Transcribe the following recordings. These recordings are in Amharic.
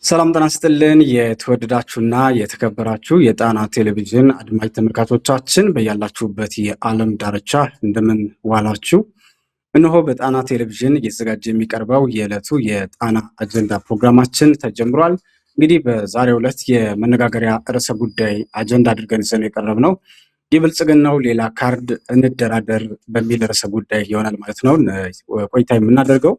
ሰላም ጤና ይስጥልን። የተወደዳችሁና የተከበራችሁ የጣና ቴሌቪዥን አድማጭ ተመልካቾቻችን በያላችሁበት የዓለም ዳርቻ እንደምን ዋላችሁ። እነሆ በጣና ቴሌቪዥን እየተዘጋጀ የሚቀርበው የዕለቱ የጣና አጀንዳ ፕሮግራማችን ተጀምሯል። እንግዲህ በዛሬው ዕለት የመነጋገሪያ ርዕሰ ጉዳይ አጀንዳ አድርገን ይዘን የቀረብነው የብልጽግናው ሌላ ካርድ እንደራደር በሚል ርዕሰ ጉዳይ ይሆናል ማለት ነው ቆይታ የምናደርገው።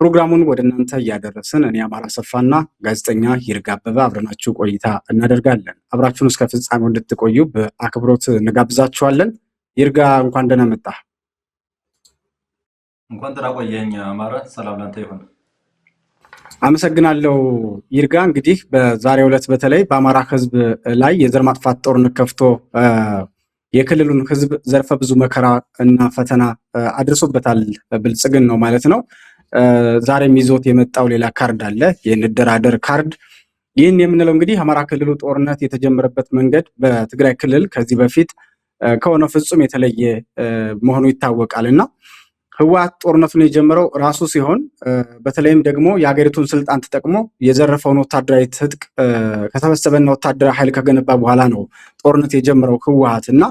ፕሮግራሙን ወደ እናንተ እያደረስን እኔ አማራ ሰፋና ጋዜጠኛ ይርጋ አበበ አብረናችሁ ቆይታ እናደርጋለን። አብራችሁን እስከ ፍጻሜው እንድትቆዩ በአክብሮት እንጋብዛችኋለን። ይርጋ እንኳን ደህና መጣ። እንኳን ደህና ቆየኝ አማራ። ሰላም ላንተ ይሁን። አመሰግናለሁ ይርጋ። እንግዲህ በዛሬው ዕለት በተለይ በአማራ ሕዝብ ላይ የዘር ማጥፋት ጦርነት ከፍቶ የክልሉን ሕዝብ ዘርፈ ብዙ መከራ እና ፈተና አድርሶበታል ብልጽግናው ማለት ነው። ዛሬም ይዞት የመጣው ሌላ ካርድ አለ፣ የንደራደር ካርድ። ይህን የምንለው እንግዲህ አማራ ክልሉ ጦርነት የተጀመረበት መንገድ በትግራይ ክልል ከዚህ በፊት ከሆነ ፍጹም የተለየ መሆኑ ይታወቃል እና ህወሓት ጦርነቱን የጀመረው ራሱ ሲሆን በተለይም ደግሞ የሀገሪቱን ስልጣን ተጠቅሞ የዘረፈውን ወታደራዊ ትጥቅ ከሰበሰበና ወታደራዊ ኃይል ከገነባ በኋላ ነው ጦርነት የጀመረው ህወሓት እና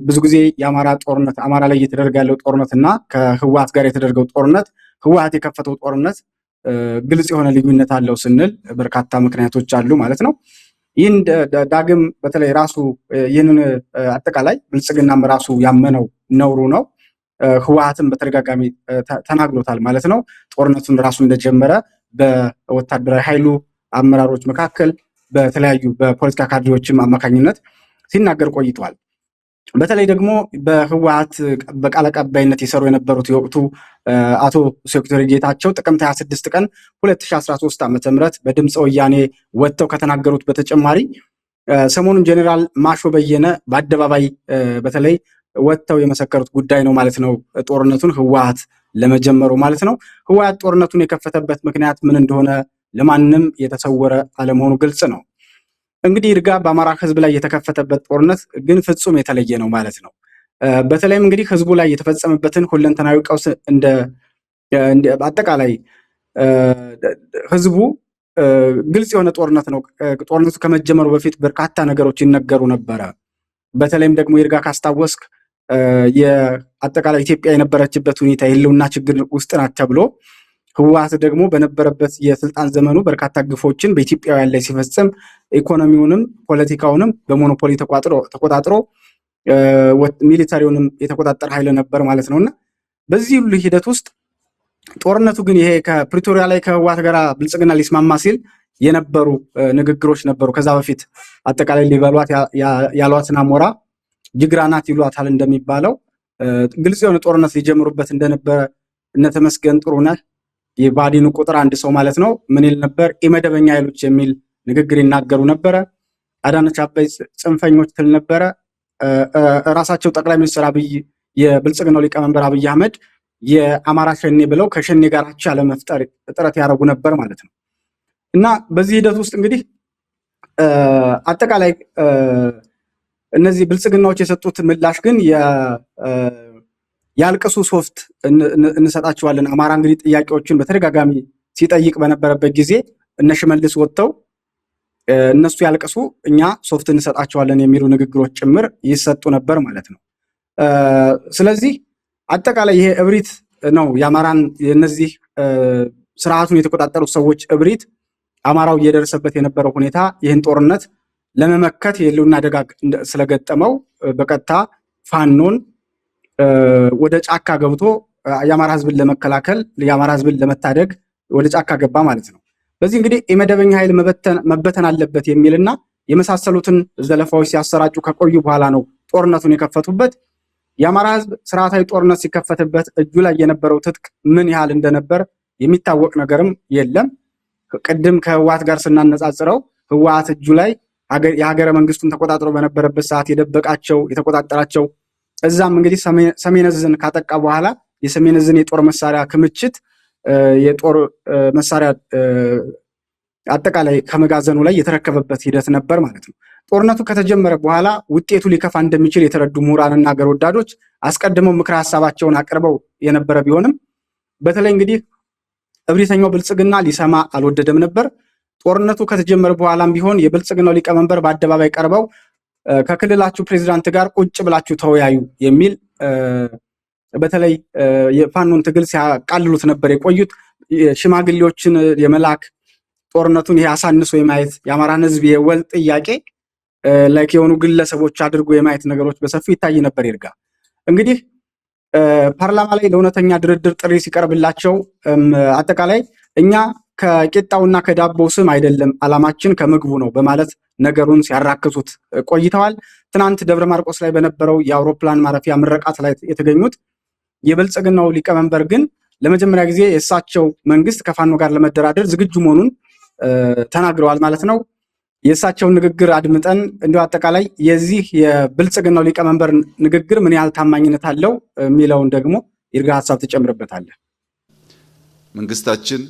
ብዙ ጊዜ የአማራ ጦርነት አማራ ላይ እየተደረገ ያለው ጦርነት እና ከህወሓት ጋር የተደረገው ጦርነት ህወሓት የከፈተው ጦርነት ግልጽ የሆነ ልዩነት አለው ስንል በርካታ ምክንያቶች አሉ ማለት ነው። ይህን ዳግም በተለይ ራሱ ይህንን አጠቃላይ ብልጽግናም ራሱ ያመነው ነውሩ ነው። ህወሓትም በተደጋጋሚ ተናግሮታል ማለት ነው። ጦርነቱን ራሱ እንደጀመረ በወታደራዊ ኃይሉ አመራሮች መካከል በተለያዩ በፖለቲካ ካድሬዎችም አማካኝነት ሲናገር ቆይቷል። በተለይ ደግሞ በህወሓት በቃል አቀባይነት የሰሩ የነበሩት የወቅቱ አቶ ሴኩተሪ ጌታቸው ጥቅምት 26 ቀን 2013 ዓ.ም በድምፀ ወያኔ ወጥተው ከተናገሩት በተጨማሪ ሰሞኑን ጄኔራል ማሾ በየነ በአደባባይ በተለይ ወጥተው የመሰከሩት ጉዳይ ነው ማለት ነው። ጦርነቱን ህወሓት ለመጀመሩ ማለት ነው። ህወሓት ጦርነቱን የከፈተበት ምክንያት ምን እንደሆነ ለማንም የተሰወረ አለመሆኑ ግልጽ ነው። እንግዲህ ይርጋ በአማራ ህዝብ ላይ የተከፈተበት ጦርነት ግን ፍጹም የተለየ ነው ማለት ነው። በተለይም እንግዲህ ህዝቡ ላይ የተፈጸመበትን ሁለንተናዊ ቀውስ እንደ አጠቃላይ ህዝቡ ግልጽ የሆነ ጦርነት ነው። ጦርነቱ ከመጀመሩ በፊት በርካታ ነገሮች ይነገሩ ነበረ። በተለይም ደግሞ ይርጋ ካስታወስክ የአጠቃላይ ኢትዮጵያ የነበረችበት ሁኔታ የህልውና ችግር ውስጥ ናት ተብሎ ህወሓት ደግሞ በነበረበት የስልጣን ዘመኑ በርካታ ግፎችን በኢትዮጵያውያን ላይ ሲፈጽም ኢኮኖሚውንም ፖለቲካውንም በሞኖፖሊ ተቆጣጥሮ ሚሊታሪውንም የተቆጣጠረ ኃይል ነበር ማለት ነውና በዚህ ሁሉ ሂደት ውስጥ ጦርነቱ ግን ይሄ ከፕሪቶሪያ ላይ ከህወሓት ጋር ብልጽግና ሊስማማ ሲል የነበሩ ንግግሮች ነበሩ። ከዛ በፊት አጠቃላይ ሊበሏት ያሏትን አሞራ ጅግራናት ይሏታል እንደሚባለው ግልጽ የሆነ ጦርነት ሊጀምሩበት እንደነበረ እነ ተመስገን ጥሩነህ የባዲኑ ቁጥር አንድ ሰው ማለት ነው ምን ይል ነበር? ኢመደበኛ ኃይሎች የሚል ንግግር ይናገሩ ነበረ። አዳነች አበይ ጽንፈኞች ትል ነበረ። ራሳቸው ጠቅላይ ሚኒስትር አብይ የብልጽግናው ሊቀመንበር አብይ አህመድ የአማራ ሸኔ ብለው ከሸኔ ጋር አቻ ለመፍጠር ጥረት ያደረጉ ነበር ማለት ነው። እና በዚህ ሂደት ውስጥ እንግዲህ አጠቃላይ እነዚህ ብልጽግናዎች የሰጡት ምላሽ ግን ያልቅሱ ሶፍት እንሰጣቸዋለን። አማራ እንግዲህ ጥያቄዎችን በተደጋጋሚ ሲጠይቅ በነበረበት ጊዜ እነ ሽመልስ ወጥተው እነሱ ያልቅሱ እኛ ሶፍት እንሰጣቸዋለን የሚሉ ንግግሮች ጭምር ይሰጡ ነበር ማለት ነው። ስለዚህ አጠቃላይ ይሄ እብሪት ነው የአማራን የነዚህ ስርዓቱን የተቆጣጠሩ ሰዎች እብሪት አማራው እየደረሰበት የነበረው ሁኔታ ይህን ጦርነት ለመመከት የህልውና አደጋ ስለገጠመው በቀጥታ ፋኖን ወደ ጫካ ገብቶ የአማራ ህዝብን ለመከላከል የአማራ ህዝብን ለመታደግ ወደ ጫካ ገባ ማለት ነው። በዚህ እንግዲህ የመደበኛ ኃይል መበተን አለበት የሚልና የመሳሰሉትን ዘለፋዎች ሲያሰራጩ ከቆዩ በኋላ ነው ጦርነቱን የከፈቱበት። የአማራ ህዝብ ስርዓታዊ ጦርነት ሲከፈትበት እጁ ላይ የነበረው ትጥቅ ምን ያህል እንደነበር የሚታወቅ ነገርም የለም። ቅድም ከህወሓት ጋር ስናነጻጽረው ህወሓት እጁ ላይ የሀገረ መንግስቱን ተቆጣጥሮ በነበረበት ሰዓት የደበቃቸው የተቆጣጠራቸው እዛም እንግዲህ ሰሜን ዕዝን ካጠቃ በኋላ የሰሜን ዕዝን የጦር መሳሪያ ክምችት የጦር መሳሪያ አጠቃላይ ከመጋዘኑ ላይ የተረከበበት ሂደት ነበር ማለት ነው። ጦርነቱ ከተጀመረ በኋላ ውጤቱ ሊከፋ እንደሚችል የተረዱ ምሁራንና ሀገር ወዳዶች አስቀድመው ምክረ ሀሳባቸውን አቅርበው የነበረ ቢሆንም በተለይ እንግዲህ እብሪተኛው ብልጽግና ሊሰማ አልወደደም ነበር። ጦርነቱ ከተጀመረ በኋላም ቢሆን የብልጽግናው ሊቀመንበር በአደባባይ ቀርበው ከክልላችሁ ፕሬዚዳንት ጋር ቁጭ ብላችሁ ተወያዩ የሚል በተለይ የፋኖን ትግል ሲያቃልሉት ነበር የቆዩት። ሽማግሌዎችን የመላክ ጦርነቱን ይሄ አሳንሶ የማየት የአማራን ህዝብ የወል ጥያቄ ላይክ የሆኑ ግለሰቦች አድርጎ የማየት ነገሮች በሰፊው ይታይ ነበር። ይርጋ እንግዲህ ፓርላማ ላይ ለእውነተኛ ድርድር ጥሪ ሲቀርብላቸው አጠቃላይ እኛ ከቂጣውና ከዳቦው ስም አይደለም አላማችን ከምግቡ ነው በማለት ነገሩን ሲያራክሱት ቆይተዋል። ትናንት ደብረ ማርቆስ ላይ በነበረው የአውሮፕላን ማረፊያ ምረቃት ላይ የተገኙት የብልጽግናው ሊቀመንበር ግን ለመጀመሪያ ጊዜ የእሳቸው መንግስት ከፋኖ ጋር ለመደራደር ዝግጁ መሆኑን ተናግረዋል ማለት ነው። የእሳቸውን ንግግር አድምጠን እንዲሁ አጠቃላይ የዚህ የብልጽግናው ሊቀመንበር ንግግር ምን ያህል ታማኝነት አለው የሚለውን ደግሞ ይርጋ ሀሳብ ትጨምርበታለህ። መንግስታችን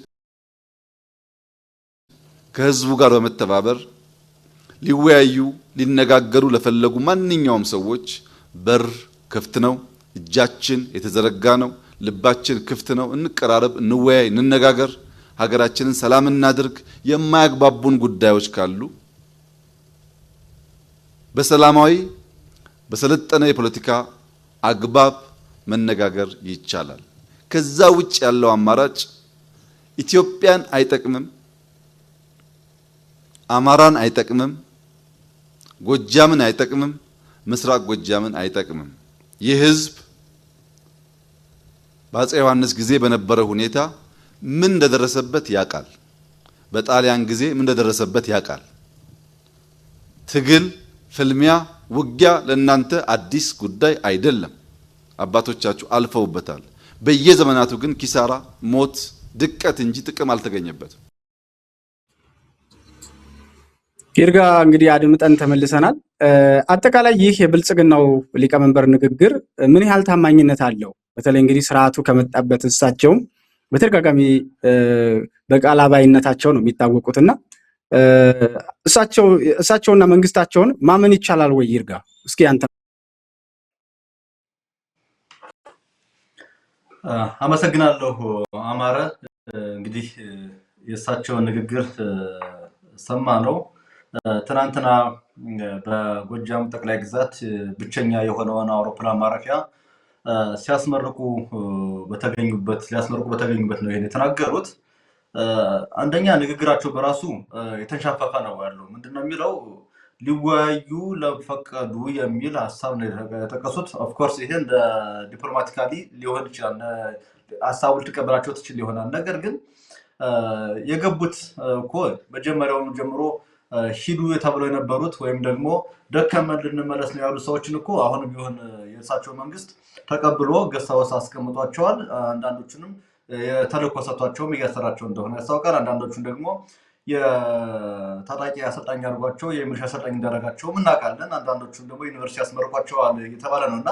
ከህዝቡ ጋር በመተባበር ሊወያዩ ሊነጋገሩ ለፈለጉ ማንኛውም ሰዎች በር ክፍት ነው። እጃችን የተዘረጋ ነው። ልባችን ክፍት ነው። እንቀራረብ፣ እንወያይ፣ እንነጋገር፣ ሀገራችንን ሰላም እናድርግ። የማያግባቡን ጉዳዮች ካሉ በሰላማዊ በሰለጠነ የፖለቲካ አግባብ መነጋገር ይቻላል። ከዛ ውጭ ያለው አማራጭ ኢትዮጵያን አይጠቅምም፣ አማራን አይጠቅምም፣ ጎጃምን አይጠቅምም፣ ምስራቅ ጎጃምን አይጠቅምም። ይህ ህዝብ በአፄ ዮሐንስ ጊዜ በነበረ ሁኔታ ምን እንደደረሰበት ያውቃል። በጣሊያን ጊዜ ምን እንደደረሰበት ያውቃል። ትግል፣ ፍልሚያ፣ ውጊያ ለእናንተ አዲስ ጉዳይ አይደለም። አባቶቻችሁ አልፈውበታል። በየዘመናቱ ግን ኪሳራ፣ ሞት፣ ድቀት እንጂ ጥቅም አልተገኘበትም። ይርጋ እንግዲህ አድምጠን ተመልሰናል። አጠቃላይ ይህ የብልጽግናው ሊቀመንበር ንግግር ምን ያህል ታማኝነት አለው? በተለይ እንግዲህ ስርዓቱ ከመጣበት እሳቸውም በተደጋጋሚ በቃል አባይነታቸው ነው የሚታወቁትና እሳቸውና መንግስታቸውን ማመን ይቻላል ወይ? ይርጋ እስኪ አንተ። አመሰግናለሁ አማረ። እንግዲህ የእሳቸውን ንግግር ሰማ ነው። ትናንትና በጎጃም ጠቅላይ ግዛት ብቸኛ የሆነውን አውሮፕላን ማረፊያ ሊያስመርቁ በተገኙበት ነው ይሄን የተናገሩት። አንደኛ ንግግራቸው በራሱ የተንሻፈፈ ነው ያለው። ምንድነው የሚለው? ሊወያዩ ለፈቀዱ የሚል ሀሳብ ነው የጠቀሱት። ኦፍ ኮርስ ይሄ እንደ ዲፕሎማቲካሊ ሊሆን ይችላል፣ ሀሳቡ ልትቀበላቸው ትችል ይሆናል። ነገር ግን የገቡት እኮ መጀመሪያውኑ ጀምሮ ሂዱ ተብለው የነበሩት ወይም ደግሞ ደከመን ልንመለስ ነው ያሉ ሰዎችን እኮ አሁንም ቢሆን የእርሳቸው መንግስት ተቀብሎ ገሳወስ አስቀምጧቸዋል። አንዳንዶቹንም የተልእኮ ሰጥቷቸውም እያሰራቸው እንደሆነ ያስታውቃል። አንዳንዶቹን ደግሞ የታጣቂ አሰልጣኝ አድርጓቸው የሚሊሻ አሰልጣኝ እንዳደረጋቸውም እናውቃለን። አንዳንዶቹን ደግሞ ዩኒቨርሲቲ ያስመርቋቸዋል እየተባለ ነው እና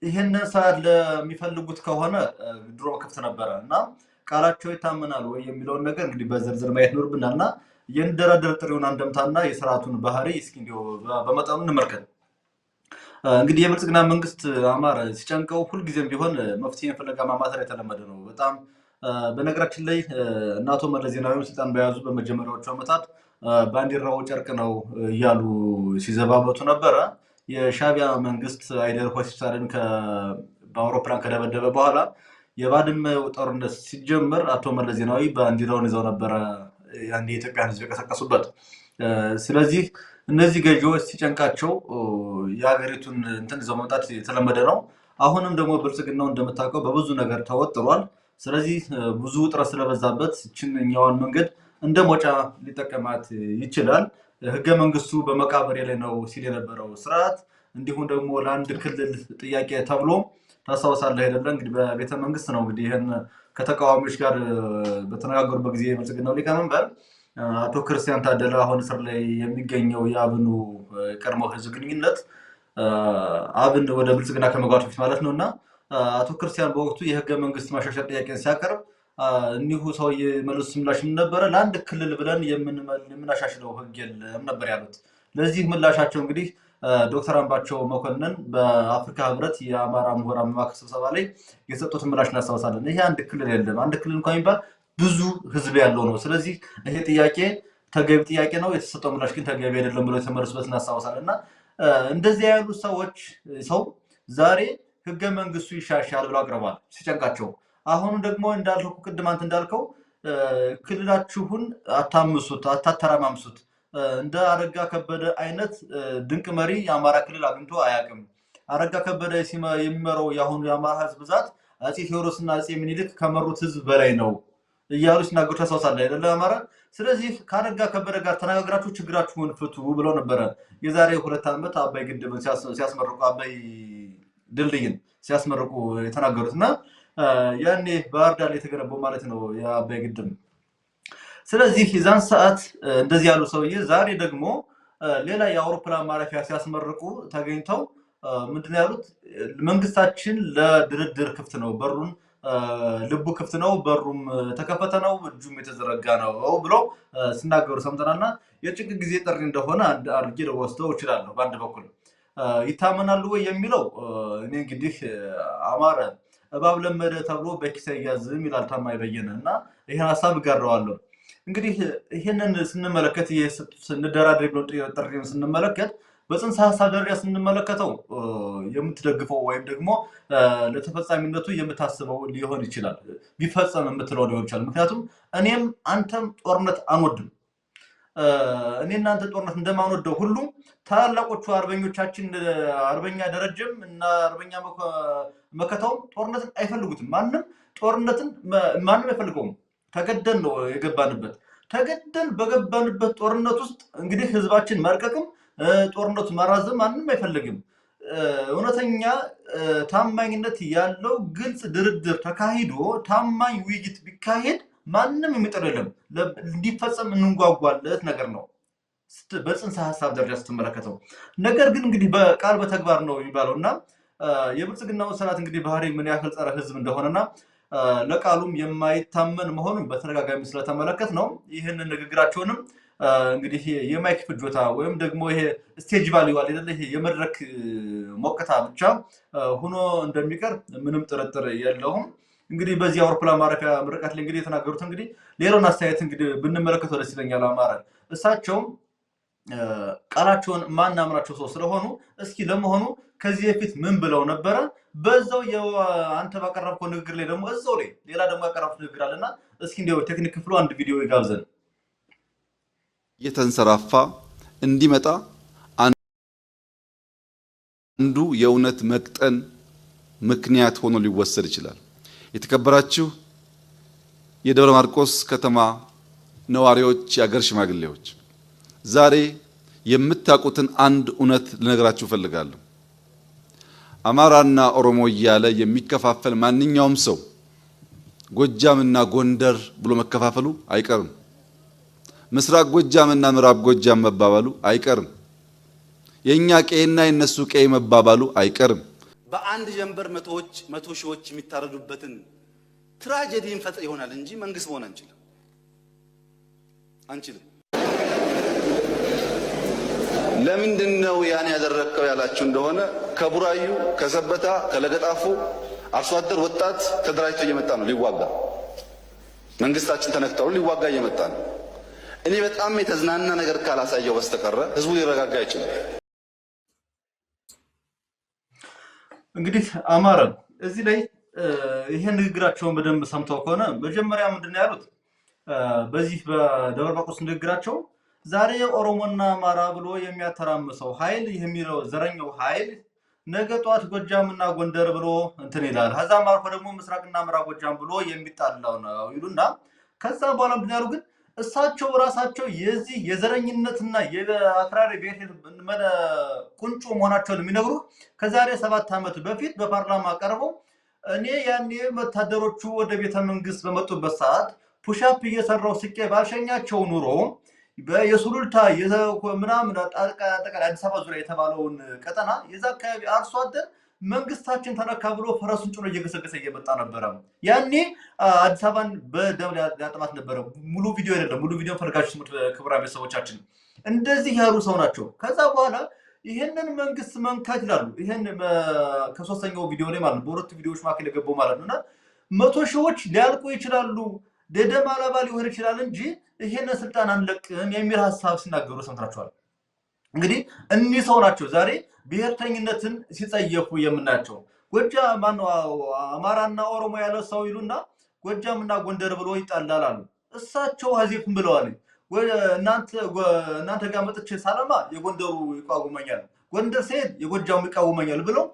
ይህንን ሰዓት ለሚፈልጉት ከሆነ ድሮ ክፍት ነበረ እና ቃላቸው ይታመናል ወይ የሚለውን ነገር እንግዲህ በዝርዝር ማየት ይኖርብናል እና የንደራደር ጥሪውን አንደምታና የስርዓቱን ባህሪ እስኪ እንዲያው በመጠኑ እንመልከት። እንግዲህ የብልጽግና መንግስት አማራ ሲጨንቀው ሁልጊዜም ቢሆን መፍትሄ ፍለጋ ማማተር የተለመደ ነው። በጣም በነገራችን ላይ አቶ መለስ ዜናዊ ስልጣን በያዙ በመጀመሪያዎቹ ዓመታት ባንዲራው ጨርቅ ነው እያሉ ሲዘባበቱ ነበረ። የሻዕቢያ መንግስት አይደር ሆስፒታልን በአውሮፕላን ከደበደበ በኋላ የባድመው ጦርነት ሲጀመር አቶ መለስ ዜናዊ ባንዲራውን ይዘው ነበረ ያን የኢትዮጵያን ህዝብ የቀሰቀሱበት። ስለዚህ እነዚህ ገዢዎች ሲጨንቃቸው የሀገሪቱን እንትን ይዘው መምጣት የተለመደ ነው። አሁንም ደግሞ ብልጽግናው እንደምታውቀው በብዙ ነገር ተወጥሯል። ስለዚህ ብዙ ውጥረት ስለበዛበት እችኛዋን መንገድ እንደ ሞጫ ሊጠቀማት ይችላል። ህገ መንግስቱ በመቃብሬ ላይ ነው ሲል የነበረው ስርዓት እንዲሁም ደግሞ ለአንድ ክልል ጥያቄ ተብሎ ታስታውሳለህ አይደለ? እንግዲህ በቤተ መንግስት ነው እንግዲህ ይህን ከተቃዋሚዎች ጋር በተነጋገሩበት ጊዜ የብልጽግናው ሊቀመንበር አቶ ክርስቲያን ታደለ አሁን እስር ላይ የሚገኘው የአብኑ ቀድሞ ህዝብ ግንኙነት አብን ወደ ብልጽግና ከመግባቱ በፊት ማለት ነው እና አቶ ክርስቲያን በወቅቱ የህገ መንግስት ማሻሻል ጥያቄን ሲያቀርብ እኒሁ ሰውዬ መልስ ምላሽ ምን ነበረ? ለአንድ ክልል ብለን የምናሻሽለው ህግ የለም ነበር ያሉት። ለዚህ ምላሻቸው እንግዲህ ዶክተር አምባቸው መኮንን በአፍሪካ ህብረት የአማራ ምሁራን መማክር ስብሰባ ላይ የሰጡትን ምላሽ እናስታውሳለን። ይሄ አንድ ክልል የለም፣ አንድ ክልል እንኳን የሚባል ብዙ ህዝብ ያለው ነው። ስለዚህ ይሄ ጥያቄ ተገቢ ጥያቄ ነው፣ የተሰጠው ምላሽ ግን ተገቢ አይደለም ብለው የተመለሱበት እናስታውሳለን። እና እንደዚህ ያሉ ሰዎች ሰው ዛሬ ህገ መንግስቱ ይሻሻል ብለው አቅርበዋል ሲጨንቃቸው። አሁን ደግሞ እንዳልከው ቅድም አንተ እንዳልከው ክልላችሁን አታምሱት፣ አታተራማምሱት። እንደ አረጋ ከበደ አይነት ድንቅ መሪ የአማራ ክልል አግኝቶ አያውቅም። አረጋ ከበደ የሚመራው የአሁኑ የአማራ ህዝብ ብዛት አፄ ቴዎድሮስና አፄ ምኒልክ ከመሩት ህዝብ በላይ ነው እያሉ ሲናገሩ ታስታውሳለህ አይደለ አማራ? ስለዚህ ከአረጋ ከበደ ጋር ተነጋግራችሁ ችግራችሁን ፍቱ ብለው ነበረ የዛሬ 2 ዓመት አባይ ግድብን ሲያስመርቁ አባይ ድልድይን ሲያስመርቁ የተናገሩት እና ያኔ ባህር ዳር የተገነባው ማለት ነው የአባይ ግድብ። ስለዚህ የዛን ሰዓት እንደዚህ ያሉ ሰውዬ ዛሬ ደግሞ ሌላ የአውሮፕላን ማረፊያ ሲያስመርቁ ተገኝተው ምንድነው ያሉት? መንግስታችን ለድርድር ክፍት ነው፣ በሩን ልቡ ክፍት ነው፣ በሩም ተከፈተ ነው፣ እጁም የተዘረጋ ነው ብለው ሲናገሩ ሰምተናልና የጭንቅ ጊዜ ጥሪ እንደሆነ አድርጌ ወስደው እችላለሁ። በአንድ በኩል ይታመናሉ ወይ የሚለው እኔ እንግዲህ አማረ እባብ ለመደ ተብሎ በኪስ አይያዝም ይላል ታማኝ በየነ እና ይሄን ሀሳብ እጋራዋለሁ። እንግዲህ ይሄንን ስንመለከት ስንደራደር ብሎ ጥሪውን ስንመለከት በጽንሰ ሀሳብ ደረጃ ስንመለከተው የምትደግፈው ወይም ደግሞ ለተፈጻሚነቱ የምታስበው ሊሆን ይችላል፣ ቢፈጸም የምትለው ሊሆን ይችላል። ምክንያቱም እኔም አንተም ጦርነት አንወድም። እኔ እናንተ ጦርነት እንደማንወደው ሁሉ ታላላቆቹ አርበኞቻችን አርበኛ ደረጀም እና አርበኛ መከታውም ጦርነትን አይፈልጉትም። ጦርነትን ማንም አይፈልገውም። ተገደን ነው የገባንበት። ተገደን በገባንበት ጦርነት ውስጥ እንግዲህ ህዝባችን መልቀቅም ጦርነቱ ማራዘም ማንም አይፈልግም። እውነተኛ ታማኝነት ያለው ግልጽ ድርድር ተካሂዶ ታማኝ ውይይት ቢካሄድ ማንም የሚጠለው የለም። እንዲፈጸም እንንጓጓለት ነገር ነው በጽንሰ ሀሳብ ደረጃ ስትመለከተው። ነገር ግን እንግዲህ በቃል በተግባር ነው የሚባለው እና የብልጽግናው ስርዓት እንግዲህ ባህሪ ምን ያህል ጸረ ህዝብ እንደሆነና ለቃሉም የማይታመን መሆኑን በተደጋጋሚ ስለተመለከት ነው። ይህንን ንግግራቸውንም እንግዲህ የማይክ ፍጆታ ወይም ደግሞ ይሄ ስቴጅ ቫልዩ አይደለ ይሄ የመድረክ ሞቅታ ብቻ ሆኖ እንደሚቀር ምንም ጥርጥር የለውም። እንግዲህ በዚህ አውሮፕላን ማረፊያ ምርቃት ላይ እንግዲህ የተናገሩት እንግዲህ ሌላውን አስተያየት እንግዲህ ብንመለከተው ደስ ይለኛል። አማራ እሳቸውም ቃላቸውን ማናምናቸው ሰው ስለሆኑ እስኪ ለመሆኑ ከዚህ በፊት ምን ብለው ነበረ? በዛው አንተ ባቀረብከው ንግግር ላይ ደግሞ እዛው ላይ ሌላ ደግሞ ያቀረብኩት ንግግር አለና እስኪ እንደው ቴክኒክ ክፍሉ አንድ ቪዲዮ ይጋብዘን። እየተንሰራፋ እንዲመጣ አንዱ የእውነት መቅጠን ምክንያት ሆኖ ሊወሰድ ይችላል። የተከበራችሁ የደብረ ማርቆስ ከተማ ነዋሪዎች፣ የአገር ሽማግሌዎች፣ ዛሬ የምታውቁትን አንድ እውነት ልነግራችሁ ፈልጋለሁ። አማራና ኦሮሞ እያለ የሚከፋፈል ማንኛውም ሰው ጎጃምና ጎንደር ብሎ መከፋፈሉ አይቀርም። ምስራቅ ጎጃምና ምዕራብ ጎጃም መባባሉ አይቀርም። የኛ ቄና የነሱ ቄ መባባሉ አይቀርም። በአንድ ጀንበር መቶ ሺዎች የሚታረዱበትን ትራጀዲ እንፈጥር ይሆናል እንጂ መንግስት መሆን አንችልም። ለምንድን ነው ያን ያደረከው ያላችሁ እንደሆነ ከቡራዩ፣ ከሰበታ፣ ከለገጣፎ አርሶ አደር ወጣት ተደራጅቶ እየመጣ ነው ሊዋጋ። መንግስታችን ተነክተው ሊዋጋ እየመጣ ነው። እኔ በጣም የተዝናና ነገር ካላሳየው በስተቀረ ህዝቡ ሊረጋጋ አይችልም። እንግዲህ አማራ እዚህ ላይ ይሄን ንግግራቸውን በደንብ ሰምተው ከሆነ መጀመሪያ ምንድነው ያሉት? በዚህ በደብረ ማርቆስ ንግግራቸው ዛሬ ኦሮሞና አማራ ብሎ የሚያተራምሰው ኃይል የሚለው ዘረኛው ኃይል ነገ ጧት ጎጃምና ጎንደር ብሎ እንትን ይላል። ከዛም አልፎ ደግሞ ምስራቅና ምዕራብ ጎጃም ብሎ የሚጣላው ነው ይሉና ከዛ በኋላ ምንድን ያሉ ግን እሳቸው ራሳቸው የዚህ የዘረኝነትና የአክራሪ ብሔር ቁንጮ መሆናቸውን የሚነግሩ ከዛሬ 7 ዓመት በፊት በፓርላማ ቀርበው እኔ ያኔ ወታደሮቹ ወደ ቤተ መንግስት በመጡበት ሰዓት ፑሻፕ እየሰራው ስቄ ባልሸኛቸው ኑሮ የሱሉልታ ምናምን አጠቃላይ አዲስ አበባ ዙሪያ የተባለውን ቀጠና የዛ አካባቢ አርሶ አደር መንግስታችን ተነካ ብሎ ፈረሱን ጭኖ እየገሰገሰ እየመጣ ነበረ። ያኔ አዲስ አበባን በደም ሊያጠፋት ነበረ። ሙሉ ቪዲዮ አይደለም፣ ሙሉ ቪዲዮ ፈልጋችሁ ስሙት ክቡራን ቤተሰቦቻችን። እንደዚህ ያሉ ሰው ናቸው። ከዛ በኋላ ይሄንን መንግስት መንካት ይላሉ። ይሄን ከሶስተኛው ቪዲዮ ላይ ማለት ነው፣ በሁለት ቪዲዮዎች መካከል የገባው ማለት ነውና 100 ሺዎች ሊያልቁ ይችላሉ። ደደም አላባ ሊሆን ይችላል እንጂ ይሄን ስልጣን አንለቅም የሚል ሐሳብ ሲናገሩ ሰምታችኋል። እንግዲህ እኒህ ሰው ናቸው ዛሬ ብሔርተኝነትን ሲጸየፉ የምናቸው። ጎጃም ማነው አማራና ኦሮሞ ያለ ሰው ይሉና ጎጃምና ጎንደር ብሎ ይጣላል አሉ። እሳቸው ሀዚፍም ብለዋል። እናንተ ጋር መጥቼ ሳለማ የጎንደሩ ይቃወመኛል፣ ጎንደር ሲሄድ የጎጃሙ ይቃወመኛል ብለው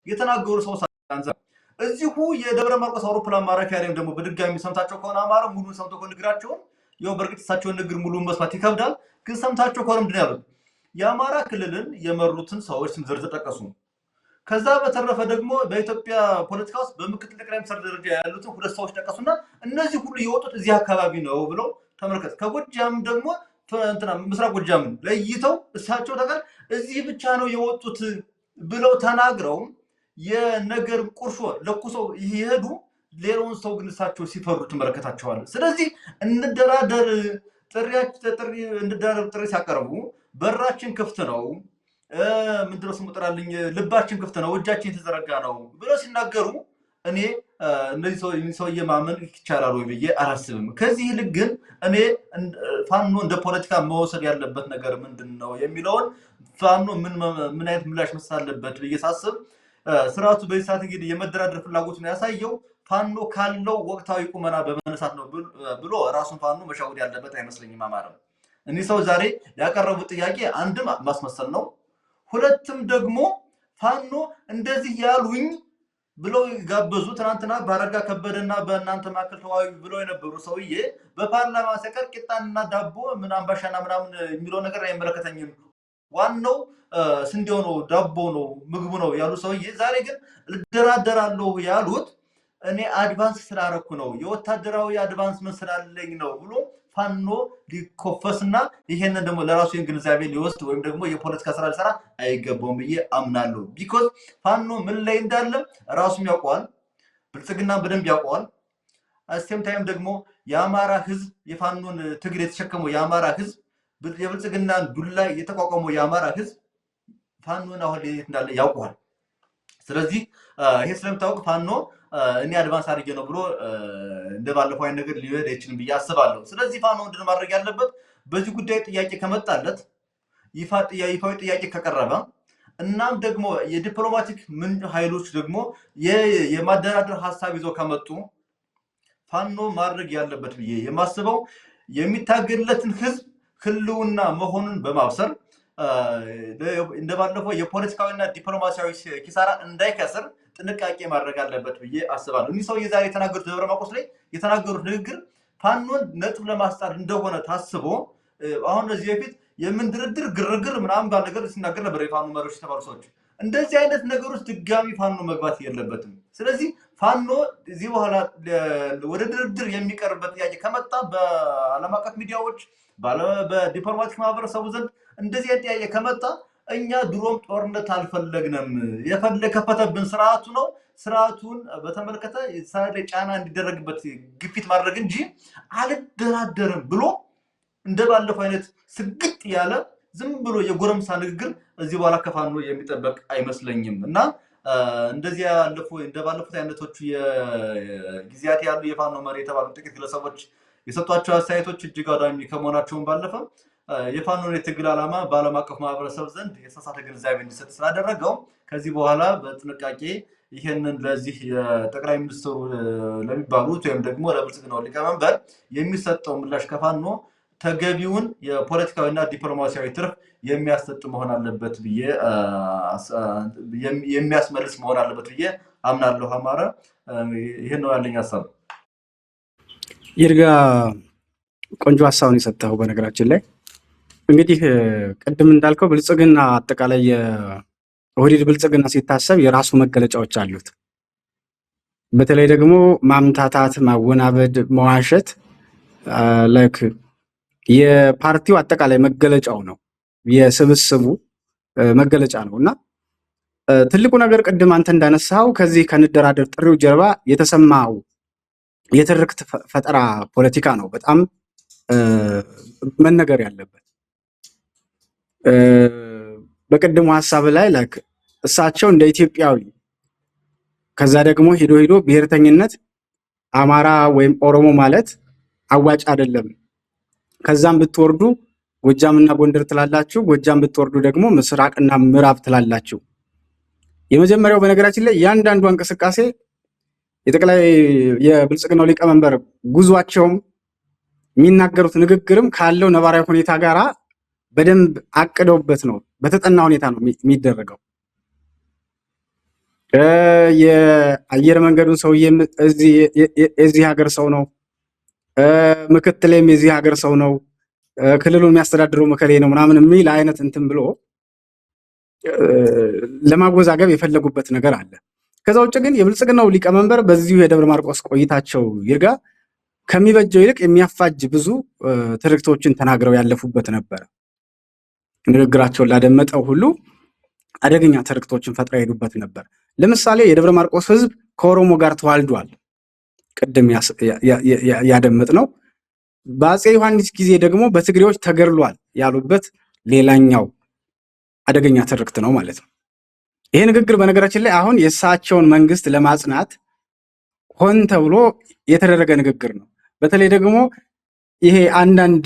የተናገሩ ሰው ሳንዛ እዚሁ የደብረ ማርቆስ አውሮፕላን ማረፊያ ላይም ደግሞ በድጋሚ ሰምታቸው ከሆነ አማራ ሙሉን ሰምቶ ከሆነ ንግራቸውን ያው በርግጥ እሳቸውን ንግር ሙሉን መስማት ይከብዳል፣ ግን ሰምታቸው ከሆነ ምንድን ያሉት የአማራ ክልልን የመሩትን ሰዎች ስም ዝርዝር ጠቀሱ። ከዛ በተረፈ ደግሞ በኢትዮጵያ ፖለቲካ ውስጥ በምክትል ጠቅላይ ሚኒስትር ደረጃ ያሉትን 2 ሰዎች ጠቀሱና እነዚህ ሁሉ የወጡት እዚህ አካባቢ ነው ብለው ተመልከት። ከጎጃም ደግሞ ምስራቅ ጎጃምን ለይተው እሳቸው ተጋር እዚህ ብቻ ነው የወጡት ብለው ተናግረው የነገር ቁርሾ ለኩሰው ይሄዱ። ሌላውን ሰው ግን እሳቸው ሲፈሩ ተመለከታቸዋል። ስለዚህ እንደራደር ጥሪ ሲያቀርቡ በራችን ክፍት ነው፣ ምንድነው ስሙ ጥራልኝ፣ ልባችን ክፍት ነው፣ እጃችን የተዘረጋ ነው ብለው ሲናገሩ እኔ እነዚህ ሰውዬ ማመን ይቻላል ወይ ብዬ አላስብም። ከዚህ ይልቅ ግን እኔ ፋኖ እንደ ፖለቲካ መወሰድ ያለበት ነገር ምንድነው የሚለውን ፋኖ ምን አይነት ምላሽ መስጠት አለበት ብዬ ሳስብ ስርዓቱ በዚህ ሰዓት እንግዲህ የመደራደር ፍላጎቱን ያሳየው ፋኖ ካለው ወቅታዊ ቁመና በመነሳት ነው ብሎ ራሱን ፋኖ መሻወድ ያለበት አይመስለኝም። አማራም እኒህ ሰው ዛሬ ያቀረቡት ጥያቄ አንድም ማስመሰል ነው፣ ሁለትም ደግሞ ፋኖ እንደዚህ ያሉኝ ብለው ጋበዙ። ትናንትና ባረጋ ከበደና በእናንተ ማከል ተዋዩ ብለው የነበሩ ሰውዬ በፓርላማ ሰቀር ቂጣና ዳቦ ምን አምባሻና ምናምን የሚለው ነገር አይመለከተኝም፣ ዋናው ስንዴው ነው፣ ዳቦ ነው፣ ምግቡ ነው ያሉ ሰውዬ ዛሬ ግን እደራደራለሁ ያሉት እኔ አድቫንስ ስላረኩ ነው፣ የወታደራዊ አድቫንስመንት ስላለኝ ነው ብሎ ፋኖ ሊኮፈስና ይሄንን ደግሞ ለራሱ ግንዛቤ ሊወስድ ወይም ደግሞ የፖለቲካ ስራ ሊሰራ አይገባውም ብዬ አምናለሁ። ቢኮዝ ፋኖ ምን ላይ እንዳለ ራሱም ያውቀዋል፣ ብልጽግና በደንብ ያውቀዋል። አስቴም ታይም ደግሞ የአማራ ህዝብ የፋኖን ትግል የተሸከመው የአማራ ህዝብ የብልጽግና ዱላ የተቋቋመው የአማራ ህዝብ ፋኖን አሁን ላይ እንዳለ ያውቀዋል። ስለዚህ ይሄ ስለምታውቅ ፋኖ እኔ አድቫንስ አድርጌ ነው ብሎ እንደባለፈው አይነት ነገር ሊወድ አይችልም ብዬ አስባለሁ። ስለዚህ ፋኖ ምንድን ማድረግ ያለበት በዚህ ጉዳይ ጥያቄ ከመጣለት ይፋዊ ጥያቄ ከቀረበ እናም ደግሞ የዲፕሎማቲክ ምን ኃይሎች ደግሞ የማደራደር ሐሳብ ይዘው ከመጡ ፋኖ ማድረግ ያለበት ብዬ የማስበው የሚታገለትን ህዝብ ህልውና መሆኑን በማብሰር እንደባለፈው የፖለቲካዊና ዲፕሎማሲያዊ ኪሳራ እንዳይከስር ጥንቃቄ ማድረግ አለበት ብዬ አስባለሁ። እኒህ ሰው የዛሬ የተናገሩት ደብረ ማርቆስ ላይ የተናገሩት ንግግር ፋኖን ነጥብ ለማስጣል እንደሆነ ታስቦ አሁን እዚህ በፊት የምንድርድር ግርግር ምናምን ባል ነገር ሲናገር ነበር የፋኖ መሪዎች የተባሉ ሰዎች። እንደዚህ አይነት ነገሮች ድጋሚ ፋኖ መግባት የለበትም። ስለዚህ ፋኖ እዚህ በኋላ ወደ ድርድር የሚቀርበት ጥያቄ ከመጣ በዓለም አቀፍ ሚዲያዎች በዲፕሎማቲክ ማህበረሰቡ ዘንድ እንደዚህ አይነት ጥያቄ ከመጣ እኛ ድሮም ጦርነት አልፈለግንም፣ የከፈተብን ስርዓቱ ነው፣ ስርዓቱን በተመለከተ ጫና እንዲደረግበት ግፊት ማድረግ እንጂ አልደራደርም ብሎ እንደባለፈው አይነት ስግጥ ያለ ዝም ብሎ የጎረምሳ ንግግር እዚህ በኋላ ከፋኖ የሚጠበቅ አይመስለኝም። እና እንደዚህ እንደባለፉት አይነቶቹ የጊዜያት ያሉ የፋኖ መሪ የተባሉ ጥቂት ግለሰቦች የሰጧቸው አስተያየቶች እጅግ አዳሚ ከመሆናቸውን ባለፈ የፋኖን የትግል ዓላማ በዓለም አቀፍ ማህበረሰብ ዘንድ የተሳሳተ ግንዛቤ እንዲሰጥ ስላደረገው ከዚህ በኋላ በጥንቃቄ ይሄንን ለዚህ የጠቅላይ ሚኒስትሩ ለሚባሉት ወይም ደግሞ ለብልጽግናው ሊቀመንበር የሚሰጠው ምላሽ ከፋኖ ተገቢውን የፖለቲካዊና ዲፕሎማሲያዊ ትርፍ የሚያሰጥ መሆን አለበት ብዬ የሚያስመልስ መሆን አለበት ብዬ አምናለሁ። አማረ ይሄን ነው ያለኝ ሀሳብ። ይርጋ ቆንጆ ሀሳብ ነው የሰጠው። በነገራችን ላይ እንግዲህ ቅድም እንዳልከው ብልጽግና አጠቃላይ የኦህዴድ ብልጽግና ሲታሰብ የራሱ መገለጫዎች አሉት። በተለይ ደግሞ ማምታታት፣ ማወናበድ፣ መዋሸት ላይክ የፓርቲው አጠቃላይ መገለጫው ነው፣ የስብስቡ መገለጫ ነው እና ትልቁ ነገር ቅድም አንተ እንዳነሳው ከዚህ ከንደራደር ጥሪው ጀርባ የተሰማው የትርክት ፈጠራ ፖለቲካ ነው በጣም መነገር ያለበት። በቅድሙ ሀሳብ ላይ እሳቸው እንደ ኢትዮጵያዊ ከዛ ደግሞ ሄዶ ብሔርተኝነት አማራ ወይም ኦሮሞ ማለት አዋጭ አይደለም። ከዛም ብትወርዱ ጎጃምና ጎንደር ትላላችሁ፣ ጎጃም ብትወርዱ ደግሞ ምስራቅና ምዕራብ ትላላችሁ። የመጀመሪያው በነገራችን ላይ ያንዳንዱ እንቅስቃሴ የጠቅላይ የብልጽግናው ሊቀመንበር ጉዟቸውም የሚናገሩት ንግግርም ካለው ነባራዊ ሁኔታ ጋራ በደንብ አቅደውበት ነው፣ በተጠና ሁኔታ ነው የሚደረገው። የአየር መንገዱን ሰውዬም የዚህ ሀገር ሰው ነው፣ ምክትሌም የዚህ ሀገር ሰው ነው፣ ክልሉን የሚያስተዳድረው መከሌ ነው ምናምን የሚል አይነት እንትን ብሎ ለማወዛገብ የፈለጉበት ነገር አለ። ከዛ ውጭ ግን የብልጽግናው ሊቀመንበር በዚሁ የደብረ ማርቆስ ቆይታቸው ይርጋ ከሚበጀው ይልቅ የሚያፋጅ ብዙ ትርክቶችን ተናግረው ያለፉበት ነበር። ንግግራቸውን ላደመጠው ሁሉ አደገኛ ትርክቶችን ፈጥረው የሄዱበት ነበር። ለምሳሌ የደብረ ማርቆስ ሕዝብ ከኦሮሞ ጋር ተዋልዷል። ቅድም ያደመጥ ነው። በአፄ ዮሐንስ ጊዜ ደግሞ በትግሬዎች ተገድሏል ያሉበት ሌላኛው አደገኛ ትርክት ነው ማለት ነው። ይሄ ንግግር በነገራችን ላይ አሁን የእሳቸውን መንግስት ለማጽናት ሆን ተብሎ የተደረገ ንግግር ነው። በተለይ ደግሞ ይሄ አንዳንድ